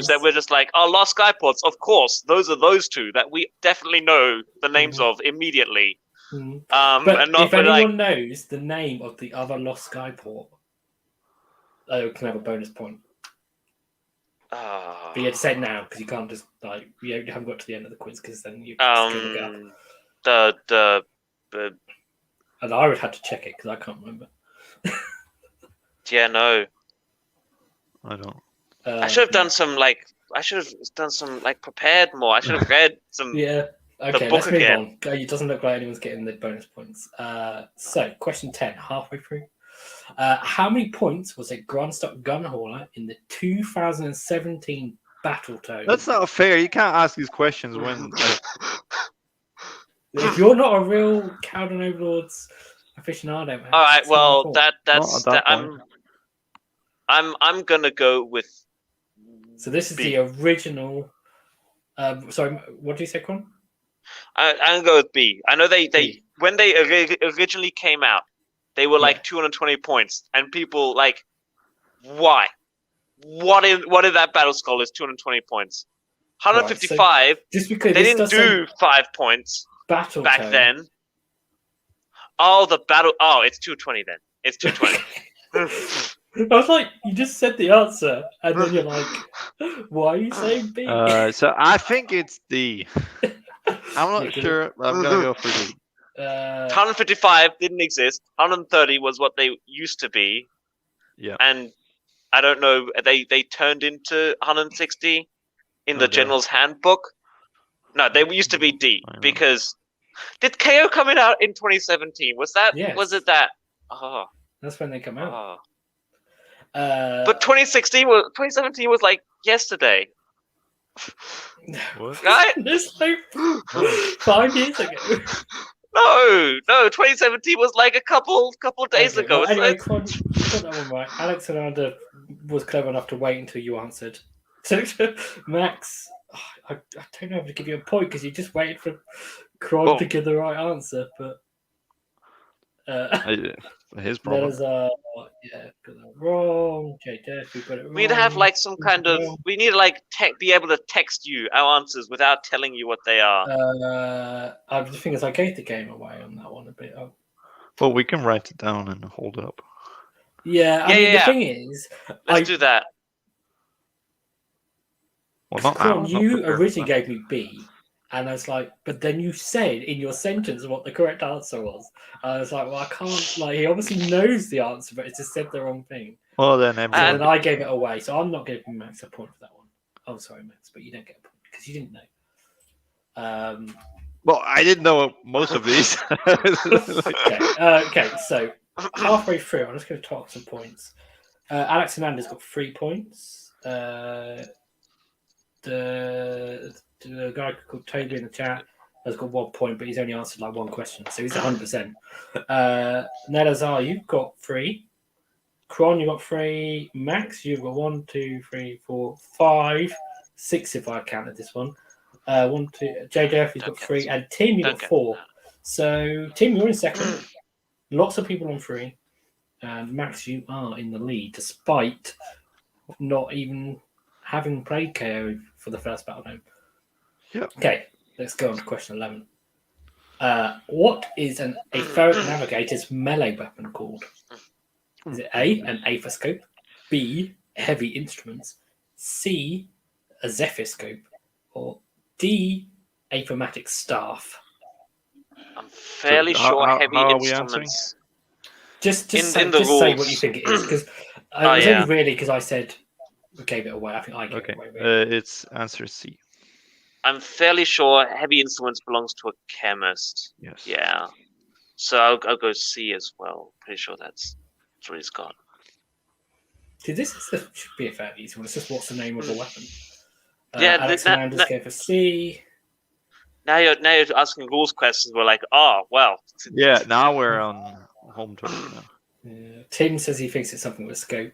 that we're just like, lost skyports. Of course, those are those 2 that we definitely know the names of immediately. But and not if anyone knows the name of the other lost skyport, they can have a bonus point. But you have to say it now, because you can't just like you haven't got to the end of the quiz, because then you can and I would have to check it because I can't remember. Yeah, no. I don't. I should have done some prepared more. I should have read some. Yeah. Okay, let's move on. It doesn't look like anyone's getting the bonus points. So, question 10, halfway through. How many points was a Grandstock gun hauler in the 2017 Battle Tone? That's not fair. You can't ask these questions when. If you're not a real Kharadron Overlords aficionado, man, all right. Well, I'm gonna go with. So this is the original. Sorry, what did you say, Con? I'm gonna go with B. I know they when they originally came out, they were like Yeah. 220 points, and people like, why? What in that Battlescroll is 220 points? 155. Just because They this didn't does say do 5 points battle back tone. then. Oh, the battle. Oh, it's 220 then. It's 220. I was like, you just said the answer, and then you're like, why are you saying B? So I think it's D. I'm not sure, but I'm gonna go for D. 155 didn't exist. 130 was what they used to be. Yeah. And I don't know. They turned into 160 in the Okay. General's Handbook. No, they used to be D I know. because did KO come out in 2017? Was that? Yes. Was it that? Oh, That's when they come out. oh. But But 2017 was like yesterday. What? Right? It's like 5 years ago. No, 2017 was like a couple days Okay, ago. well, It's anyway, like- Con, you got that one right. Alexander was clever enough to wait until you answered. So, Max, I don't know if to give you a point because you just waited for Cron Oh. to give the right answer, but His problem. letters are got that wrong. J Def, you got it wrong. we need to have like some kind of. We need to like be able to text you our answers without telling you what they are. The thing is, I gave the game away on that one a bit. Well, we can write it down and hold it up. Yeah, I mean, the thing is, Let's do that. Well, not Cron, now. you originally gave me B, and I was like, but then you said in your sentence what the correct answer was. I was like, well, I can't. Like, he obviously knows the answer, but it's just said the wrong thing. Well, then So everyone. then I gave it away. So I'm not giving Max a point for that one. Oh, sorry, Max, but you don't get a point because you didn't know. Well, I didn't know most of these. Okay, so halfway through, I'm just going to talk some points. Alex Hernandez got 3 points. The guy called Toby in the chat has got 1 point, but he's only answered like one question, so he's 100%. Nelazar, you've got 3. Cron, you got 3. Max, you've got 1, 2, 3, 4, 5, 6 if I counted this one. 1, 2. JJF, you've got 3, and Tim, you've got 4. So Tim, you're in second. Lots of people on 3, and Max, you are in the lead, despite not even having played KO for the first battle game. Yep. Okay, let's go on to question 11. What is an Aetheric Navigator's melee weapon called? Is it A, an Aetherscope, B, heavy instruments, C, a Zephyrscope, or D, Aethermatic staff? I'm fairly sure heavy how are we instruments. Just In say the what rules. you think it is, because it Oh, was yeah. only really because I said we gave it away. I think I gave Okay. it away. Really. It's answer C. I'm fairly sure heavy instruments belongs to a chemist. Yes. Yeah. So I'll go C as well. Pretty sure that's what he's got. Dude, should be a fairly easy one. It's just what's the name of the weapon. Yeah, Alex Hernandez gave a C. Now you're asking rules questions. We're like, oh well. Yeah. Now we're on home turf now. Tim says he thinks it's something with scope.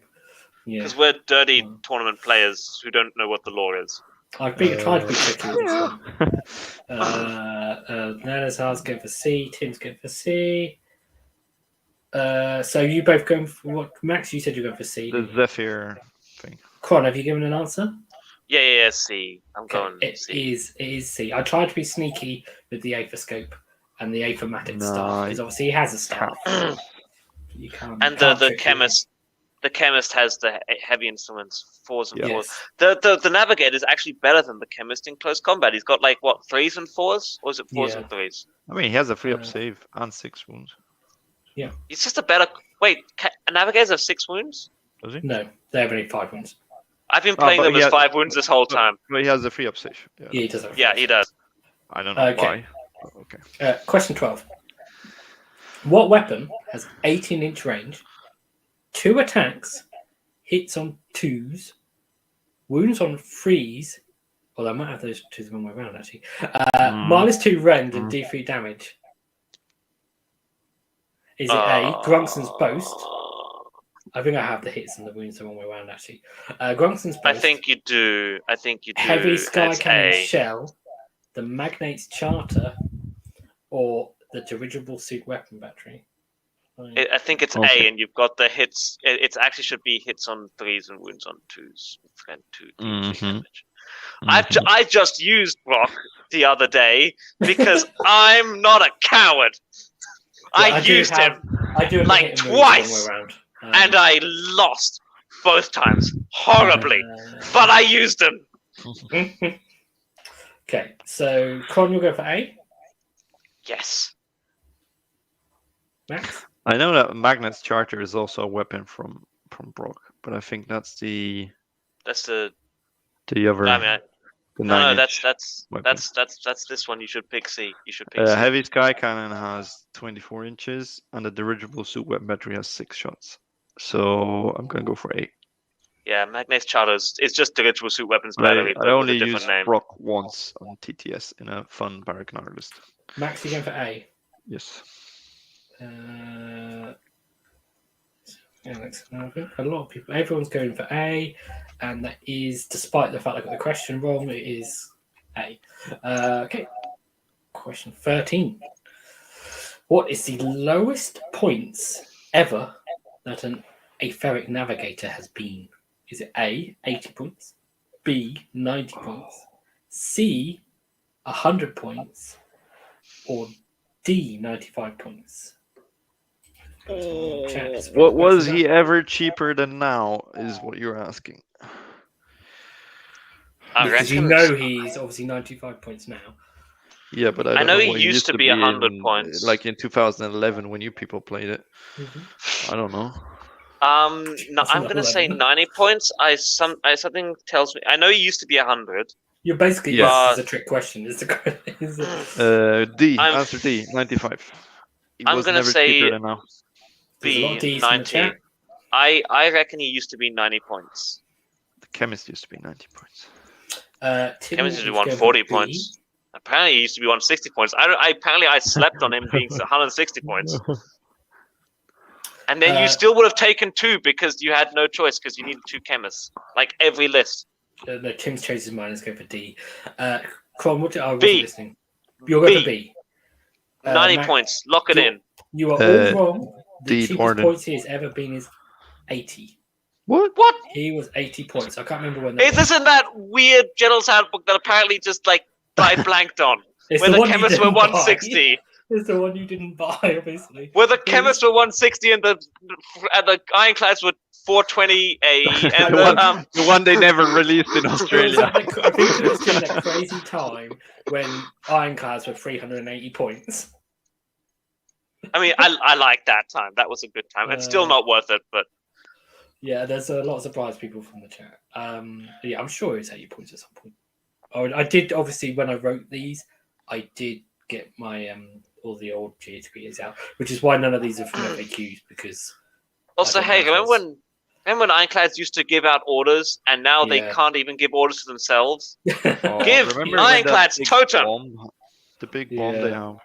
Yeah, Because we're dirty tournament players who don't know what the law is. I've been tried to be tricky with this one. Nelazar's going for C. Tim's going for C. So you both going for what? Max, you said you're going for C. The Zephyr thing. Con, have you given an answer? Yeah, C. I'm going It C. is C. I tried to be sneaky with the Aetherscope and the Aethermatic staff because obviously he has a staff. You can't. And the chemist. The chemist has the heavy instruments, 4s and 4s. Yes. The navigator is actually better than the chemist in close combat. He's got like what, 3s and 4s, or is it 4s and 3s? I mean, he has a free up save and 6 wounds. Yeah. He's just a better. Wait, navigators have 6 wounds? Does he? No, they have only 5 wounds. I've been playing but them he as has- 5 wounds this whole time. But he has a free up save. Yeah, he does have. Yeah, he does. I don't know Okay. why. Okay. Question 12. What weapon has 18-inch range, 2 attacks, hits on 2s, wounds on 3s, well, I might have those 2s the wrong way around, actually, -2 rend and D3 damage? Is it A, Grunkson's Boast? I think I have the hits and the wounds the wrong way around, actually. Grunkson's Boast. I think you do. Heavy Sky It's Cannon A. Shell, the Magnate's Charter, or the dirigible suit weapon battery. I think it's Okay. A, and you've got I think it's Okay. A, and you've got the hits. It actually should be hits on 3s and wounds on 2s. And 2d3 damage. I just used Brock the other day because I'm not a coward. I used him I do have like a hit and move twice, the long way around. and I lost both times horribly. But I used him. Okay, so Con, you'll go for A. Yes. Max? I know that Magnet's Charter is also a weapon from Brock, but I think that's the That's the. other. I mean, the no, 9-inch that's weapon. this one. You should pick C. You should pick C. Heavy Sky Cannon has 24 inches, and the dirigible suit weapon battery has 6 shots. So I'm gonna go for A. Yeah, Magnet's Charters. It's just dirigible suit weapons battery, I but only with a different used name. Brock once on TTS in a fun Barrack list. Max, you're going for A. Yes. Alex, a lot of people, everyone's going for A, and that is, despite the fact I got the question wrong, it is A. Okay, question 13. What is the lowest points ever that an Aetheric navigator has been? Is it A, 80 points, B, 90 points, C, 100 points, or D, 95 points? What was he ever cheaper than now? Is what you're asking. Because you know he's obviously 95 points now. Yeah, but I don't know know he what used to be 100 in, points. like in 2011 when you people played it. I don't know. No, I'm gonna say 90 points. Something tells me. I know he used to be 100. You're basically this is a trick question. Is D. Answer D. 95. I'm gonna say B. 90. I reckon he used to be 90 points. The chemist used to be 90 points. Chemist used to be 140 points. Apparently, he used to be 160 points. Apparently I slept on him being 160 points. And then you still would have taken 2 because you had no choice because you needed 2 chemists, like every list. No, Tim's changed his mind. Let's go for D. Cron, what I was B. listening. You're going for B. 90 Max, points. Lock it in. You are all wrong. The D, cheapest points he has ever been is 80. What? He was 80 points. I can't remember when that was. This isn't that weird General's Handbook that apparently just like I blanked on. Where the chemists were 160. It's the one you didn't buy, obviously. Where the chemists were 160 and the ironclads were 420 and the one they never released in Australia. I think it was during that crazy time when ironclads were 380 points. I mean, I like that time. That was a good time. It's still not worth it, but yeah, there's a lot of surprised people from the chat. Yeah, I'm sure it's 80 points at some point. I did, obviously, when I wrote these, I did get my all the old GHPs out, which is why none of these are from FAQs, because also, hey, remember when ironclads used to give out orders, and now they can't even give orders to themselves? Give ironclads totem. The big bomb they have.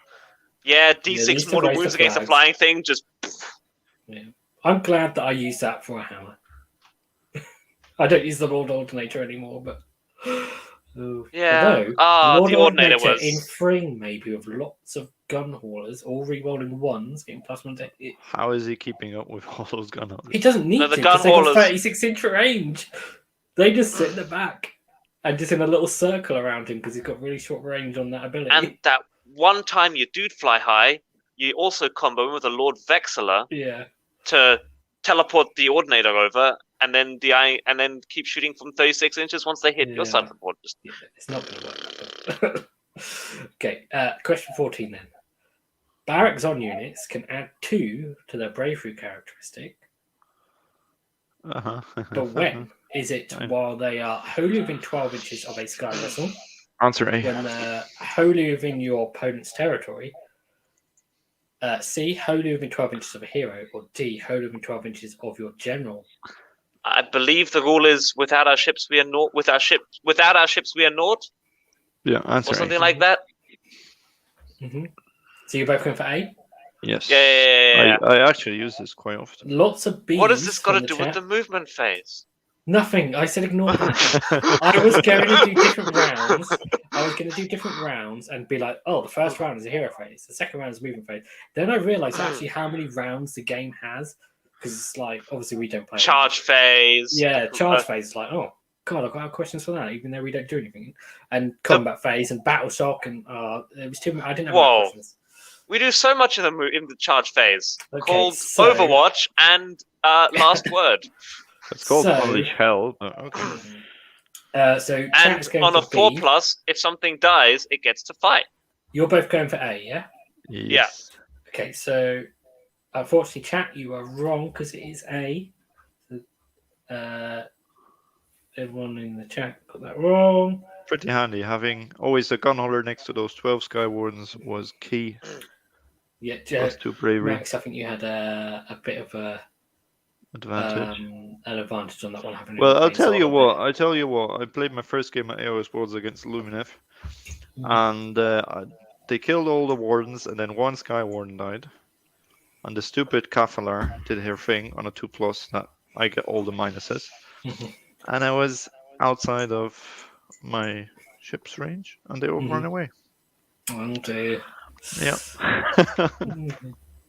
Yeah, D6 mortal wounds against a flying thing. Just. Yeah, I'm glad that I used that for a hammer. I don't use the Lord Ordinator anymore, but. Yeah. Lord the Ordinator was in Fring, maybe with lots of gun haulers, all re-rolling ones, getting +1 to hit. How is he keeping up with all those gun haulers? He doesn't need to, because they've got 36-inch range. They just sit in the back and just in a little circle around him because he's got really short range on that ability. And that one time you do fly high, you also combo him with a Lord Vexilla to teleport the Ordinator over. And then keep shooting from 36 inches once they hit your side of the board. It's not going to work. Okay, question 14 then. Barrack Zon units can add 2 to their bravery characteristic. But when? Is it while they are wholly within 12 inches of a sky vessel? Answer A. When they're wholly within your opponent's territory? C, wholly within 12 inches of a hero? Or D, wholly within 12 inches of your general? I believe the rule is without our ships we are naught. Without our ships we are naught. Yeah, answer or something A. like that. Mm-hmm. So you're both going for A? Yes. Yeah. I actually use this quite often. Lots of B's. What has this got to do with the movement phase? Nothing. I said ignore that. I was going to do different rounds. I was going to do different rounds and be like, oh, the first round is a hero phase. The second round is a movement phase. Then I realized actually how many rounds the game has. Because it's like, obviously we don't play. Charge phase. Yeah, charge phase is like, oh, God, I've got questions for that, even though we don't do anything. And combat phase and battle shock and it was too many. I didn't have any questions. We do so much in the charge phase called so... Overwatch and Last Word. It's called Unleash Hell. Okay. And on a 4+, if something dies, it gets to fight. You're both going for A, yeah? Yes. Yeah. Okay, so unfortunately, chat, you are wrong because it is A. Everyone in the chat got that wrong. Pretty handy. Having always a gun holder next to those 12 Sky Wardens was key. Yeah, +2 bravery. Max, I think you had a bit of a advantage. An advantage on that one. Well, I'll tell you what. I played my first game at AOS Worlds against Luminef, and they killed all the wardens, and then one Sky Warden died, and the stupid Kafalar did her thing on a 2+. That I get all the minuses, and I was outside of my ship's range, and they all run away. Oh dear. Yeah.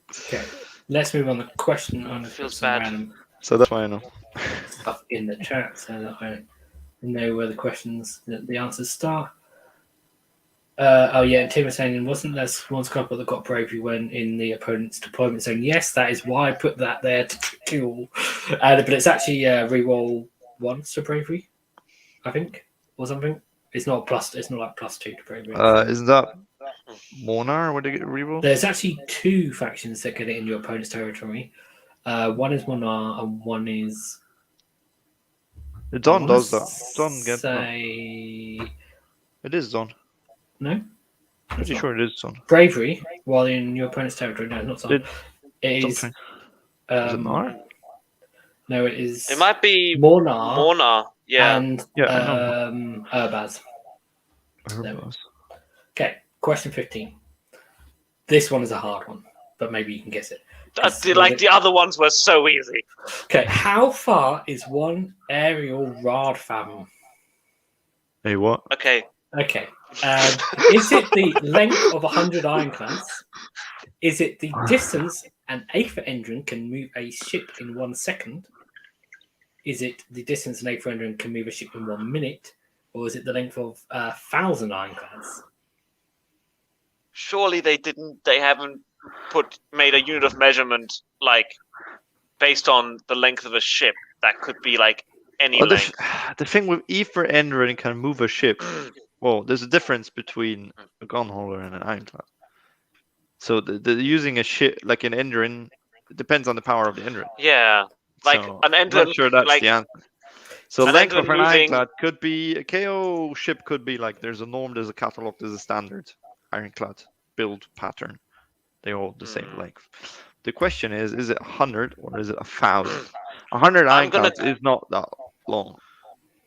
Okay. Let's move on to the question. On feels bad. Random So that's why I know stuff in the chat, so that I know where the questions, the answers start. Oh yeah, Tim was saying, wasn't there one squad that got bravery when in the opponent's deployment zone? Yes, that is why I put that there to kill. But it's actually reroll once to bravery, I think, or something. It's not plus. It's not like +2 to bravery. Isn't that Monar? Where they get reroll? There's actually 2 factions that get it in your opponent's territory. One is Monar and one is. Don does that. Don gets say... It is Don. No? Pretty sure it is Don. Bravery, while in your opponent's territory. No, not Don. It is. Is it Mar? No, it is. It might be Monar. Monar, yeah. And Urbaz. Okay, question 15. This one is a hard one, but maybe you can guess it. The other ones were so easy. Okay, how far is one aerial rad fathom? Hey, what? Okay. Is it the length of 100 ironclads? Is it the distance an Aether engine can move a ship in 1 second? Is it the distance an Aether engine can move a ship in 1 minute? Or is it the length of 1,000 ironclads? Surely they haven't made a unit of measurement like based on the length of a ship. That could be like any length. The thing with Aether engine can move a ship. Well, there's a difference between a gun holder and an ironclad. So the using a ship like an engine, it depends on the power of the engine. Yeah, like so an engine. I'm not sure that's the answer. So length of an ironclad could be a KO ship. Could be like there's a norm, there's a catalog, there's a standard ironclad build pattern. They all the same length. The question is it 100 or is it 1,000? 100 ironclads is not that long.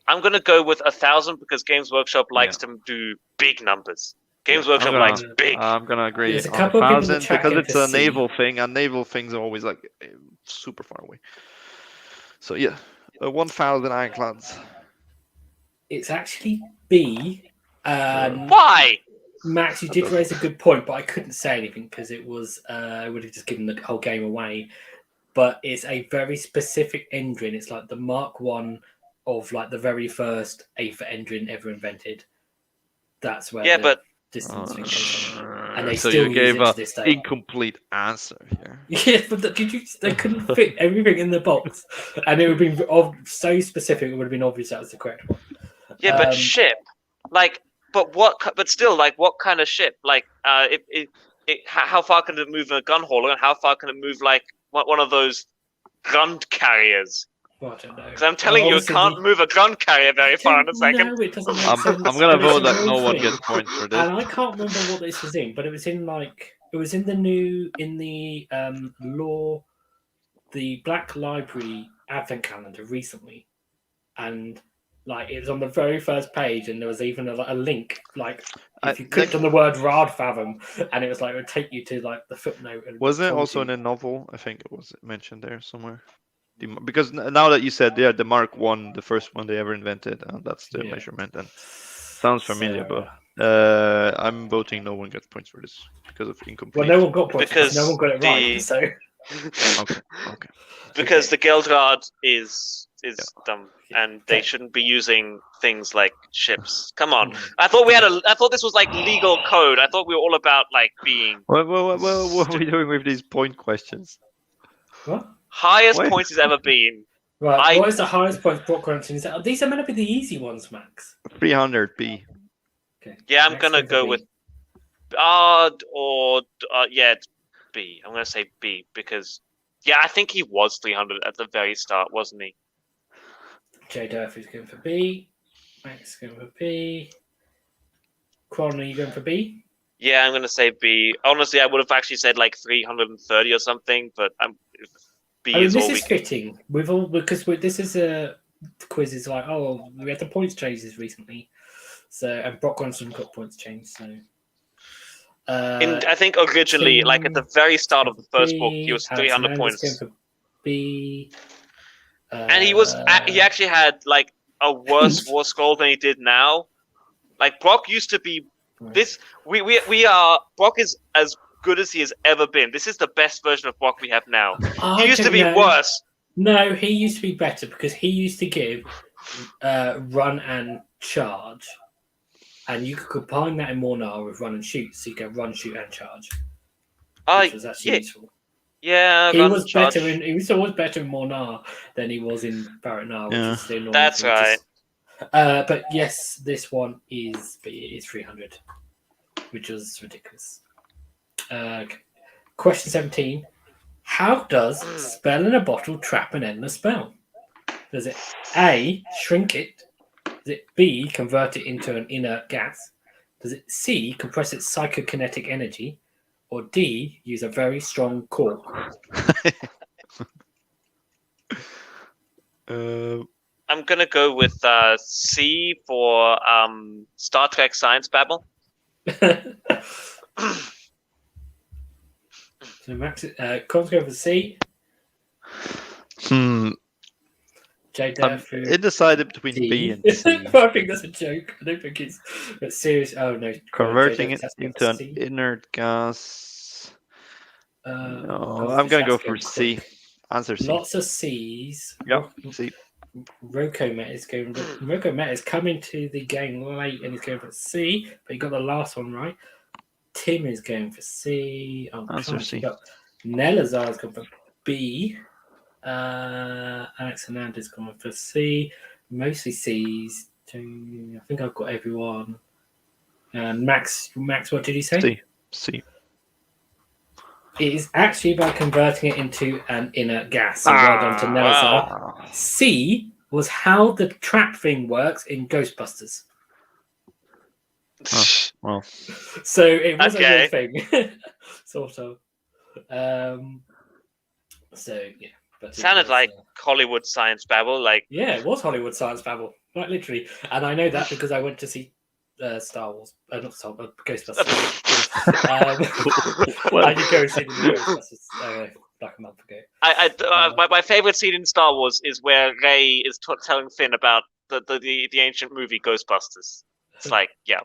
I'm gonna go with 1,000 because Games Workshop likes to do big numbers. Games Workshop likes big. I'm gonna agree There's a on couple 1,000 of people because it's a C. naval thing, and naval things are always like super far away. So yeah, 1,000 ironclads. It's actually B. Why? Max, you did raise a good point, but I couldn't say anything because it was I would have just given the whole game away. But it's a very specific engine. It's like the Mark 1 of like the very first Aether engine ever invented. That's where distance thing comes from. And they so still you use gave it to an this day. incomplete answer here. Yeah, but they couldn't fit everything in the box, and it would have been so specific. It would have been obvious that was the correct one. Yeah, but ship, like, but still, like, what kind of ship? Like, how far can it move a gun hauler, and how far can it move like one of those gun carriers? Well, I don't know. Because I'm telling you, it can't move a gun carrier very far in a second. No, it doesn't make I'm gonna vote that no one gets points for this. And I can't remember what this was in, but it was in the lore, the Black Library Advent Calendar recently, and like it was on the very first page, and there was even a link, like if you clicked on the word Rad Fathom, and it was like it would take you to like the footnote. And wasn't it also in a novel? I think it was mentioned there somewhere. Because now that you said the Mark 1, the first one they ever invented, that's the measurement, and sounds familiar, but I'm voting no one gets points for this because of incomplete. Well, no one got points because no Because one got it right. So Okay. because the Guildguard is dumb, and they shouldn't be using things like ships. Come on, I thought I thought this was like legal code. I thought we were all about like being. Well, what are we doing with these point questions? What? Highest points has ever been. Right, what is the highest point Brock Granson? These are meant to be the easy ones, Max. 300 B. Okay. Yeah, I'm gonna go with B. I'm gonna say B because I think he was 300 at the very start, wasn't he? Jay Durfee's going for B. Max is going for B. Kron, are you going for B? Yeah, I'm gonna say B. Honestly, I would have actually said like 330 or something, but B is all. This is fitting with all because this is a quiz. Is like we had the points changes recently, so and Brock Granson got points changed. So I think originally, Tim, like at the very start of the first book, he was 300 Alex points. Going for B. And he actually had like a worse war scroll than he did now. Like Brock used to be this. We are Brock is as good as he has ever been. This is the best version of Brock we have now. He used to be worse. No, he used to be better because he used to give run and charge, and you could combine that in Mornar with run and shoot, so you get run, shoot, and charge. Which was actually useful. Yeah, he was better in. He was always better in Mornar than he was in Barrett Nar. That's right. But yes, this one is 300, which was ridiculous. Question 17. How does spell in a bottle trap an endless spell? Does it A, shrink it? Does it B, convert it into an inert gas? Does it C, compress its psychokinetic energy? Or D, use a very strong cork? I'm going to go with C for Star Trek Science Babble. So Max, Con's going for C. I'm undecided between B and C. I think that's a joke. I don't think it's serious. Oh no! Converting it into an inert gas. No, I'm gonna go for C. Answer C. Lots of C's. Yep, C. Rokomet is going. Rokomet is coming to the game late and he's going for C, but he got the last one right. Tim is going for C. Answer C. Nelazar is going for B. Alex Hernandez going for C. Mostly C's. I think I've got everyone. And Max, what did he say? C. It is actually about converting it into an inert gas. So well done to Nelazar. Wow. C was how the trap thing works in Ghostbusters. Oh, well. So it was a real thing, sort of. So yeah, but sounded like Hollywood Science Babble. Like it was Hollywood Science Babble, like literally. And I know that because I went to see Star Wars, not Star Wars, Ghostbusters. I did go see the Ghostbusters like a month ago. My favorite scene in Star Wars is where Rey is telling Finn about the ancient movie Ghostbusters. It's like, yeah.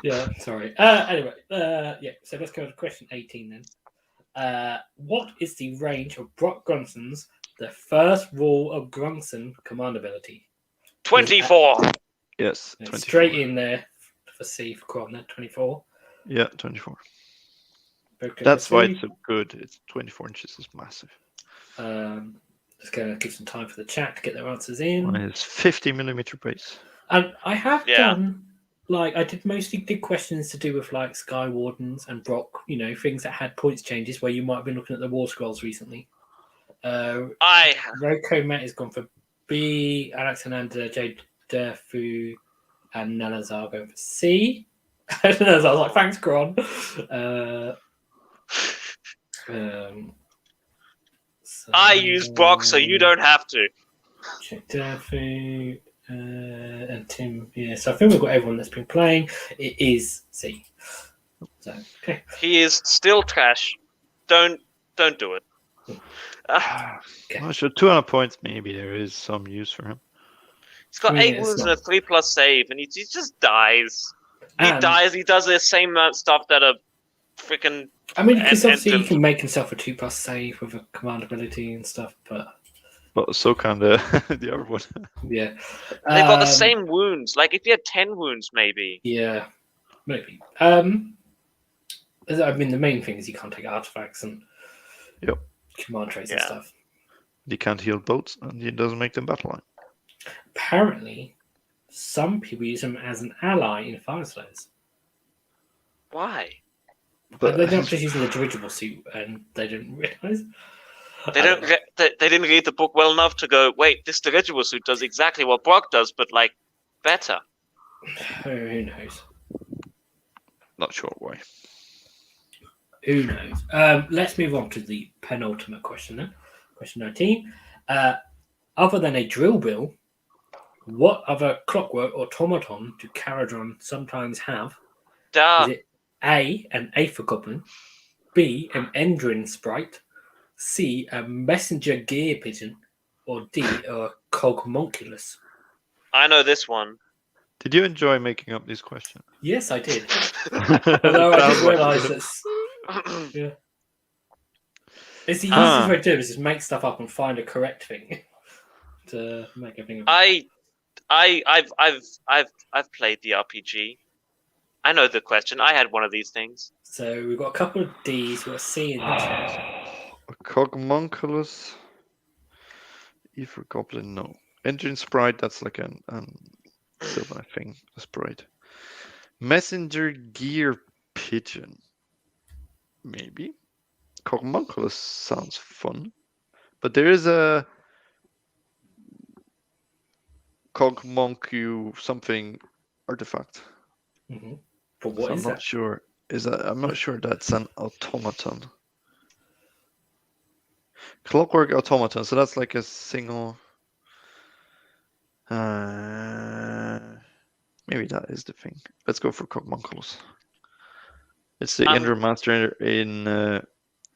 Yeah, sorry. Anyway, so let's go to question 18 then. What is the range of Brock Grunson's the first rule of Grunson command ability? 24. Yes. 24. Straight in there for C for Kron, 24. Yeah, 24. Okay, that's why it's so good. It's 24 inches is massive. Just going to give some time for the chat to get their answers in. It's 50mm base. And I have done, I mostly did questions to do with like Sky Wardens and Brock, things that had points changes where you might have been looking at the War Scrolls recently. Roko Matt has gone for B, Alex Hernandez, Jay Durfu, and Nelazar going for C. Nelazar was like, thanks, Kron. I use Brock, so you don't have to. Check Durfu and Tim. Yeah, so I think we've got everyone that's been playing. It is C. So okay. He is still trash. Don't do it. I'm not sure. 200 points, maybe there is some use for him. He's got I mean, 8 it's wounds and not- a 3+ save, and he just dies. He And- dies. He does the same amount of stuff that a freaking. I mean, because obviously he entrant. can make himself a 2+ save with a command ability and stuff, but So can the other one. yeah. They've got the same wounds. Like if he had 10 wounds, maybe. Yeah, maybe. I mean, the main thing is you can't take artifacts and command traits and stuff. He can't heal boats, and he doesn't make them battle line. Apparently, some people use him as an ally in Fire Slayers. Why? But they're not just using the dirigible suit, and they didn't realise. They didn't read the book well enough to go, wait, this dirigible suit does exactly what Brock does, but like better. Who knows? Not sure why. Who knows? Let's move on to the penultimate question then. Question 19. Other than a drill bill, what other clockwork automaton do Kharadron sometimes have? Duh. Is it A, an Aether Goblin, B, an Endrin Sprite, C, a Messenger Gear Pigeon, or D, a Cogmonculus? I know this one. Did you enjoy making up these questions? Yes, I did. Although I Sounds just like realised you. that's... Yeah. It's the easiest way to do it is just make stuff up and find a correct thing to make everything. I've played the RPG. I know the question. I had one of these things. So we've got a couple of D's, we've got a C in the chat. A Cogmonculus. Aether Goblin, no. Engine Sprite, that's like an silver thing, a sprite. Messenger Gear Pigeon. Maybe. Cogmonculus sounds fun. But there is a Cogmoncu something artifact. Mm-hmm. But what So is I'm that? not sure. I'm not sure that's an automaton. Clockwork automaton. So that's like a single. Maybe that is the thing. Let's go for Cogmonculus. It's the Ender Master in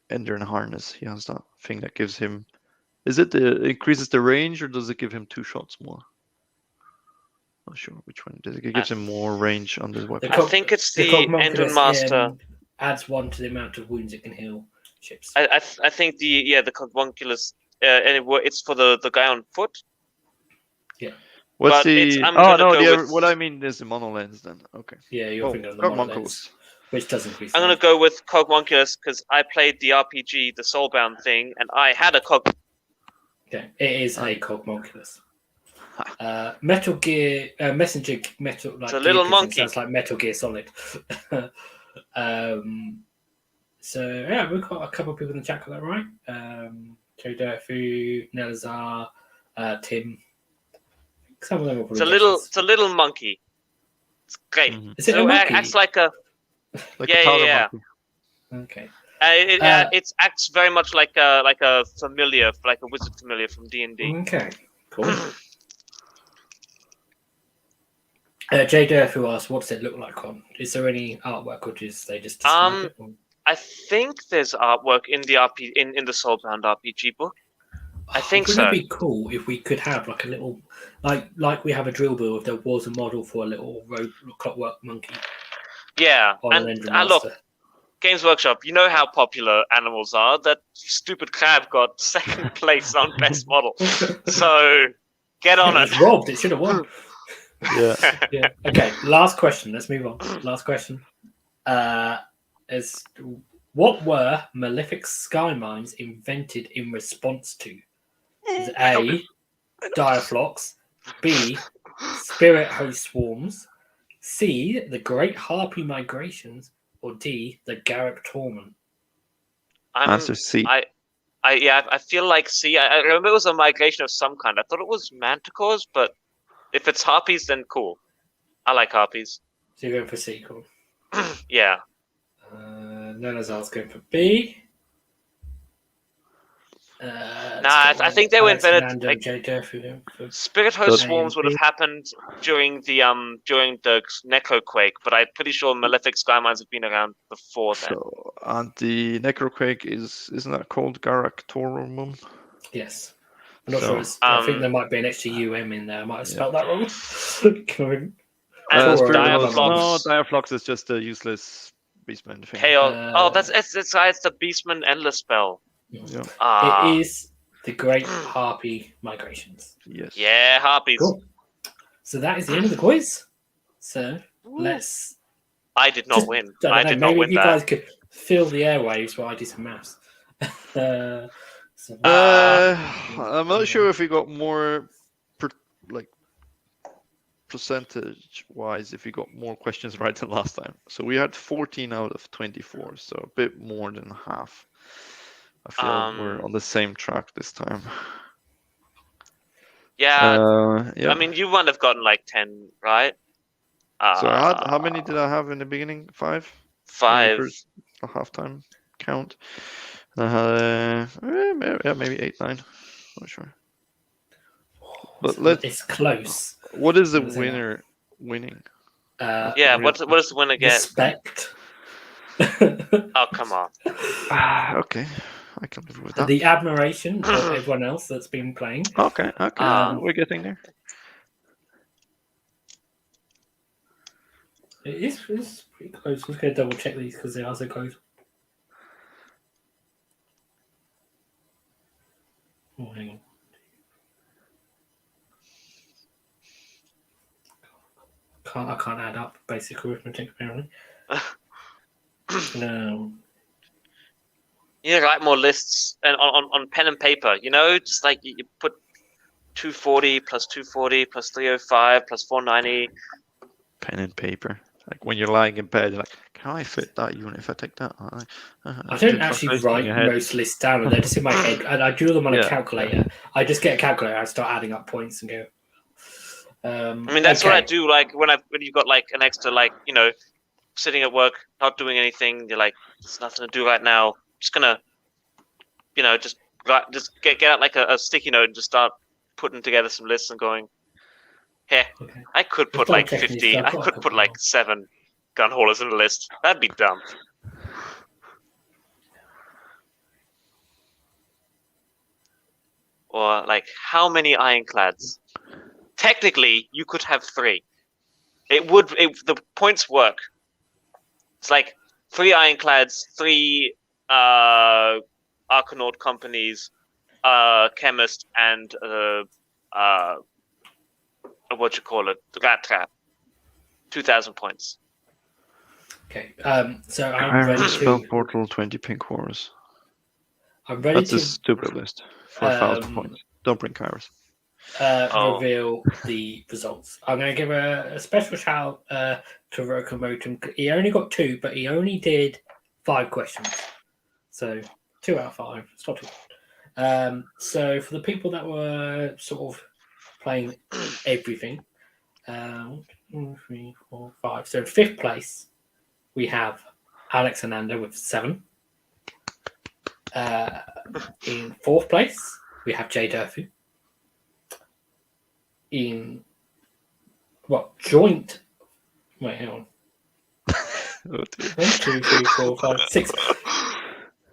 Ender and Harness. He has that thing that gives him. Is it increases the range, or does it give him 2 shots more? Not sure which one. It gives him more range on this weapon. I think it's the Ender Master. Adds 1 to the amount of wounds it can heal ships. I think the Cogmonculus. And it's for the guy on foot. Yeah. What's But the? I'm Oh gonna no, go with- what I mean is the monolens then. Okay. Yeah, you're thinking of the monolens, which does increase. I'm gonna go with Cogmonculus because I played the RPG, the Soulbound thing, and I had a Cog. Okay, it is a Cogmonculus. Metal Gear Messenger Metal. Like It's a little Gear Pigeon monkey. Sounds like Metal Gear Solid. So yeah, we've got a couple of people in the chat got that right. Joe Durfu, Nelazar, Tim. Some of them are It's a little monkey. It's great. Mm-hmm. Is it So a it monkey? acts like a Like Yeah, a powder yeah, monkey. Okay. it acts very much like a familiar, like a wizard familiar from D&D. Okay. Cool. Jay Durfu asked, "What does it look like on? Is there any artwork, or just they just describe it? Or... I think there's artwork in the in the Soulbound RPG book. I think Wouldn't so. it be cool if we could have like a little, like we have a drill bill if there was a model for a little road clockwork monkey? Yeah, On an and Endrin look, Master. Games Workshop, you know how popular animals are. That stupid crab got 2nd place on best model. So get on It it. was robbed. It should have won. Yeah. Yeah. Okay. Last question. Let's move on. Last question. Is what were malefic sky mines invented in response to? Is it A, Direflox, B, Spirit Host Swarms, C, the Great Harpy Migrations, or D, the Garrick Torment? Answer C. I feel like C. I remember it was a migration of some kind. I thought it was manticores, but if it's harpies, then cool. I like harpies. So you're going for C, cool. Yeah. Nelazar's going for B. I think they were invented. Like, Spirit Host So- swarms would have happened during the Necroquake, but I'm pretty sure Malefic Skymines have been around before then. So, and the Necroquake isn't that called Garak Tormum? Yes. I'm not So- sure. I think there might be an extra UM in there. I might have spelled that wrong. And Spirit Diaflox. Host- no, Diaflox is just a useless beastman thing. Chaos. It's the Beastman Endless spell. Yeah. It is the Great Harpy Migrations. Yes. Yeah, Harpies. Cool. So that is the end of the quiz. So let's. I did not win. I did maybe not win if you that. guys could fill the airwaves while I do some maths. I'm not sure if we got more, percentage-wise, if we got more questions right than last time. So we had 14 out of 24, so a bit more than half. I feel we're on the same track this time. Yeah, yeah. I mean, you might have gotten like 10, right? So how many did I have in the beginning? 5? 5. A halftime count. I had maybe 8, 9. Not sure. But it's close. What is the winner winning? Yeah, what does the winner get? Respect. Oh, come on. Okay, I can live with that. The admiration of everyone else that's been playing. Okay. We're getting there. It's pretty close. I'm just going to double check these because they are so close. Oh, hang on. I can't add up basic arithmetic apparently. No. You need to write more lists and on pen and paper, just like you put 240 plus 240 plus 305 plus 490. Pen and paper. Like when you're lying in bed, you're like, can I fit that unit if I take that? I don't actually write most lists down. They're just in my head, and I do them on a calculator. I just get a calculator. I start adding up points and go. I mean, that's what I do. Like when you've got like an extra, sitting at work, not doing anything. You're like, there's nothing to do right now. Just gonna, just get out like a sticky note and just start putting together some lists and going. Yeah, okay. I could put like 50. I could put like 7 gun haulers in the list. That'd be dumb. Or like, how many ironclads? Technically, you could have 3. The points work. It's like 3 ironclads, 3 Arcanaut companies, chemist, and rat trap. 2,000 points. Okay, so I'm ready spell to... portal, 20 pink horrors. I'm ready That's a stupid list for 1,000 points. Don't bring Kairos. Reveal the results. I'm going to give a special shout to Rokomotum. He only got 2, but he only did 5 questions. So 2 out of 5. It's not too bad. So for the people that were sort of playing everything, 1, 2, 3, 4, 5. So in 5th place, we have Alex Ananda with 7. In 4th place, we have Jay Durfu. In joint. Wait, hang on. 1, 2, 3, 4, 5, 6.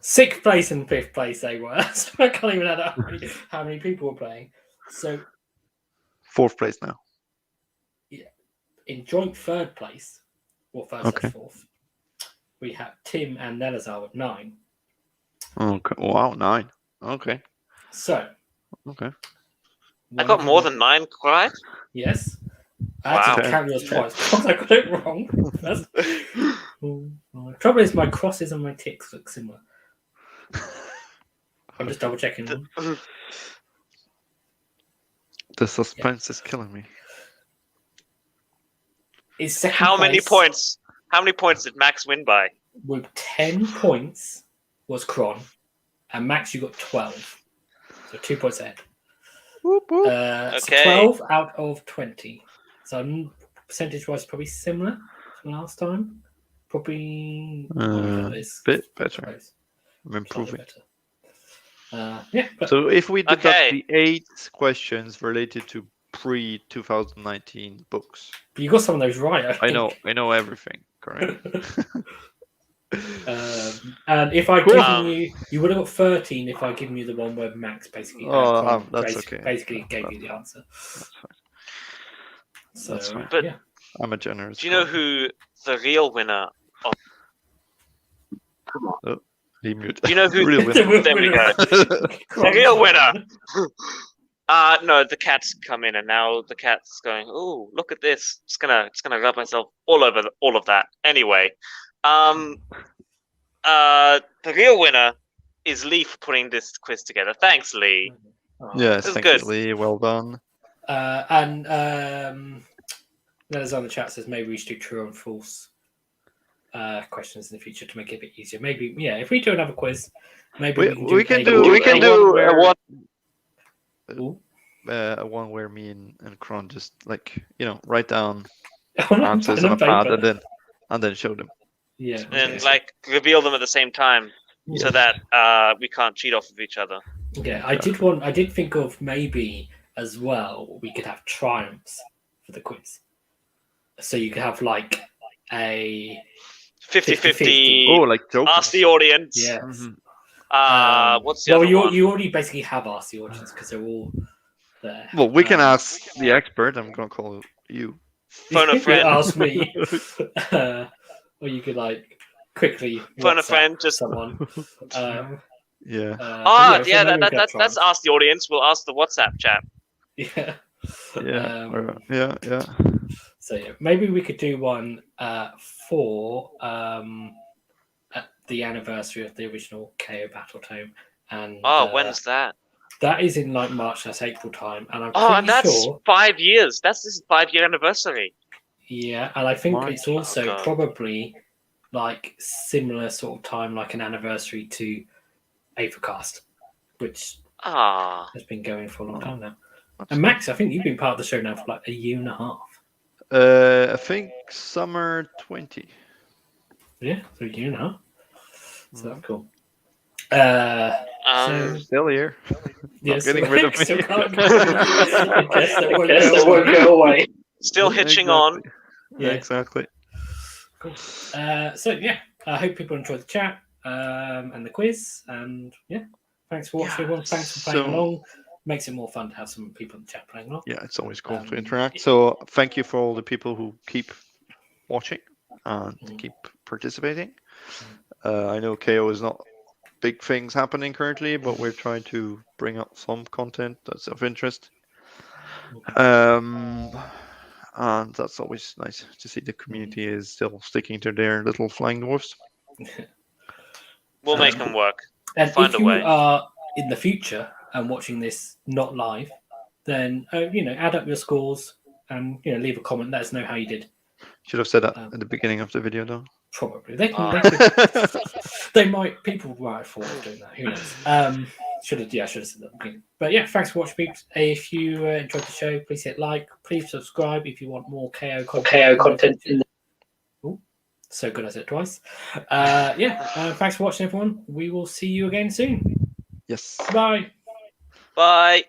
6th place and 5th place they were. So I can't even add up how many people were playing. So 4th place now. Yeah. In joint 3rd place, or 4th, we have Tim and Nelazar with 9. Okay. Wow, 9. Okay. So. Okay. I got more than 9, right? Yes. I had to count yours twice because I got it wrong. The trouble is my crosses and my ticks look similar. I'm just double checking them. The suspense is killing me. How many points? How many points did Max win by? With 10 points was Kron, and Max, you got 12. So 2 points ahead. Whoop, whoop. So 12 out of 20. So percentage-wise, probably similar to last time. Probably a bit better. I'm improving. Yeah. But So if we deduct Okay. the 8 questions related to pre-2019 books, you got some of those right. I know everything. Correct. And if I Cool. given you would have got 13 if I given you the one where Max basically, That's basically okay. gave you the answer. That's fine. So, That's fine. But- yeah. I'm a generous. Do you know God. who the real winner? He muted. Do you know who? Real winner. There we go. The real winner. No, the cat's come in, and now the cat's going. Oh, look at this! It's gonna rub myself all over all of that. Anyway, the real winner is Lee for putting this quiz together. Thanks, Lee. Yes, That's thank good. you, Lee. Well done. And there's on the chat says maybe we should do true and false questions in the future to make it a bit easier. Maybe, yeah, if we do another quiz, maybe We can do a one what? one where me and Kron just write down On answers pen on a and pad paper. and then show them. Yeah. And reveal them at the same time, so that we can't cheat off of each other. Yeah, I did think of maybe as well we could have triumphs for the quiz. So you could have like a 50-50. Oh, like jokers. Ask the audience. yes. Mhm. What's the other one? you already basically have asked the audience because they're all there. Well, we can ask the expert. I'm gonna call you. Phone a You friend. ask me, or you could like quickly Phone a WhatsApp friend. Just someone. Yeah. So maybe we could have that's ask the audience. We'll ask the WhatsApp chat. yeah. Yeah. So yeah, maybe we could do one for at the anniversary of the original KO Battle Tome, and When's that? that is in like March, that's April time, and I'm And pretty that's sure. 5 years. This is 5-year anniversary. Yeah, and I think March. it's also God. probably like similar sort of time, like an anniversary to Aethercast, which has been going for a long time now. And Max, I think you've been part of the show now for like a year and a half. I think summer 20. Yeah, so a year and a half. So that's cool. Still here. Yes, getting rid of me. still can't- I guess that won't go away. Still hitching on. Yeah. Exactly. Cool. So yeah, I hope people enjoyed the chat and the quiz, and yeah, thanks for watching, everyone. Thanks for playing along. Makes it more fun to have some people in the chat playing along. Yeah, it's always cool to interact. So thank you for all the people who keep watching and keep participating. I know KO is not big things happening currently, but we're trying to bring up some content that's of interest. And that's always nice to see the community is still sticking to their little flying dwarfs. We'll make them work. And Find if a you way. are in the future and watching this not live, then add up your scores and leave a comment. Let us know how you did. Should have said that at the beginning of the video, though. Probably they can. They might. People might have thought of doing that. Who knows? Should have said that. But yeah, thanks for watching, peeps. If you enjoyed the show, please hit like. Please subscribe if you want more KO content. So good, I said it twice. Thanks for watching, everyone. We will see you again soon. Yes. Bye. Bye.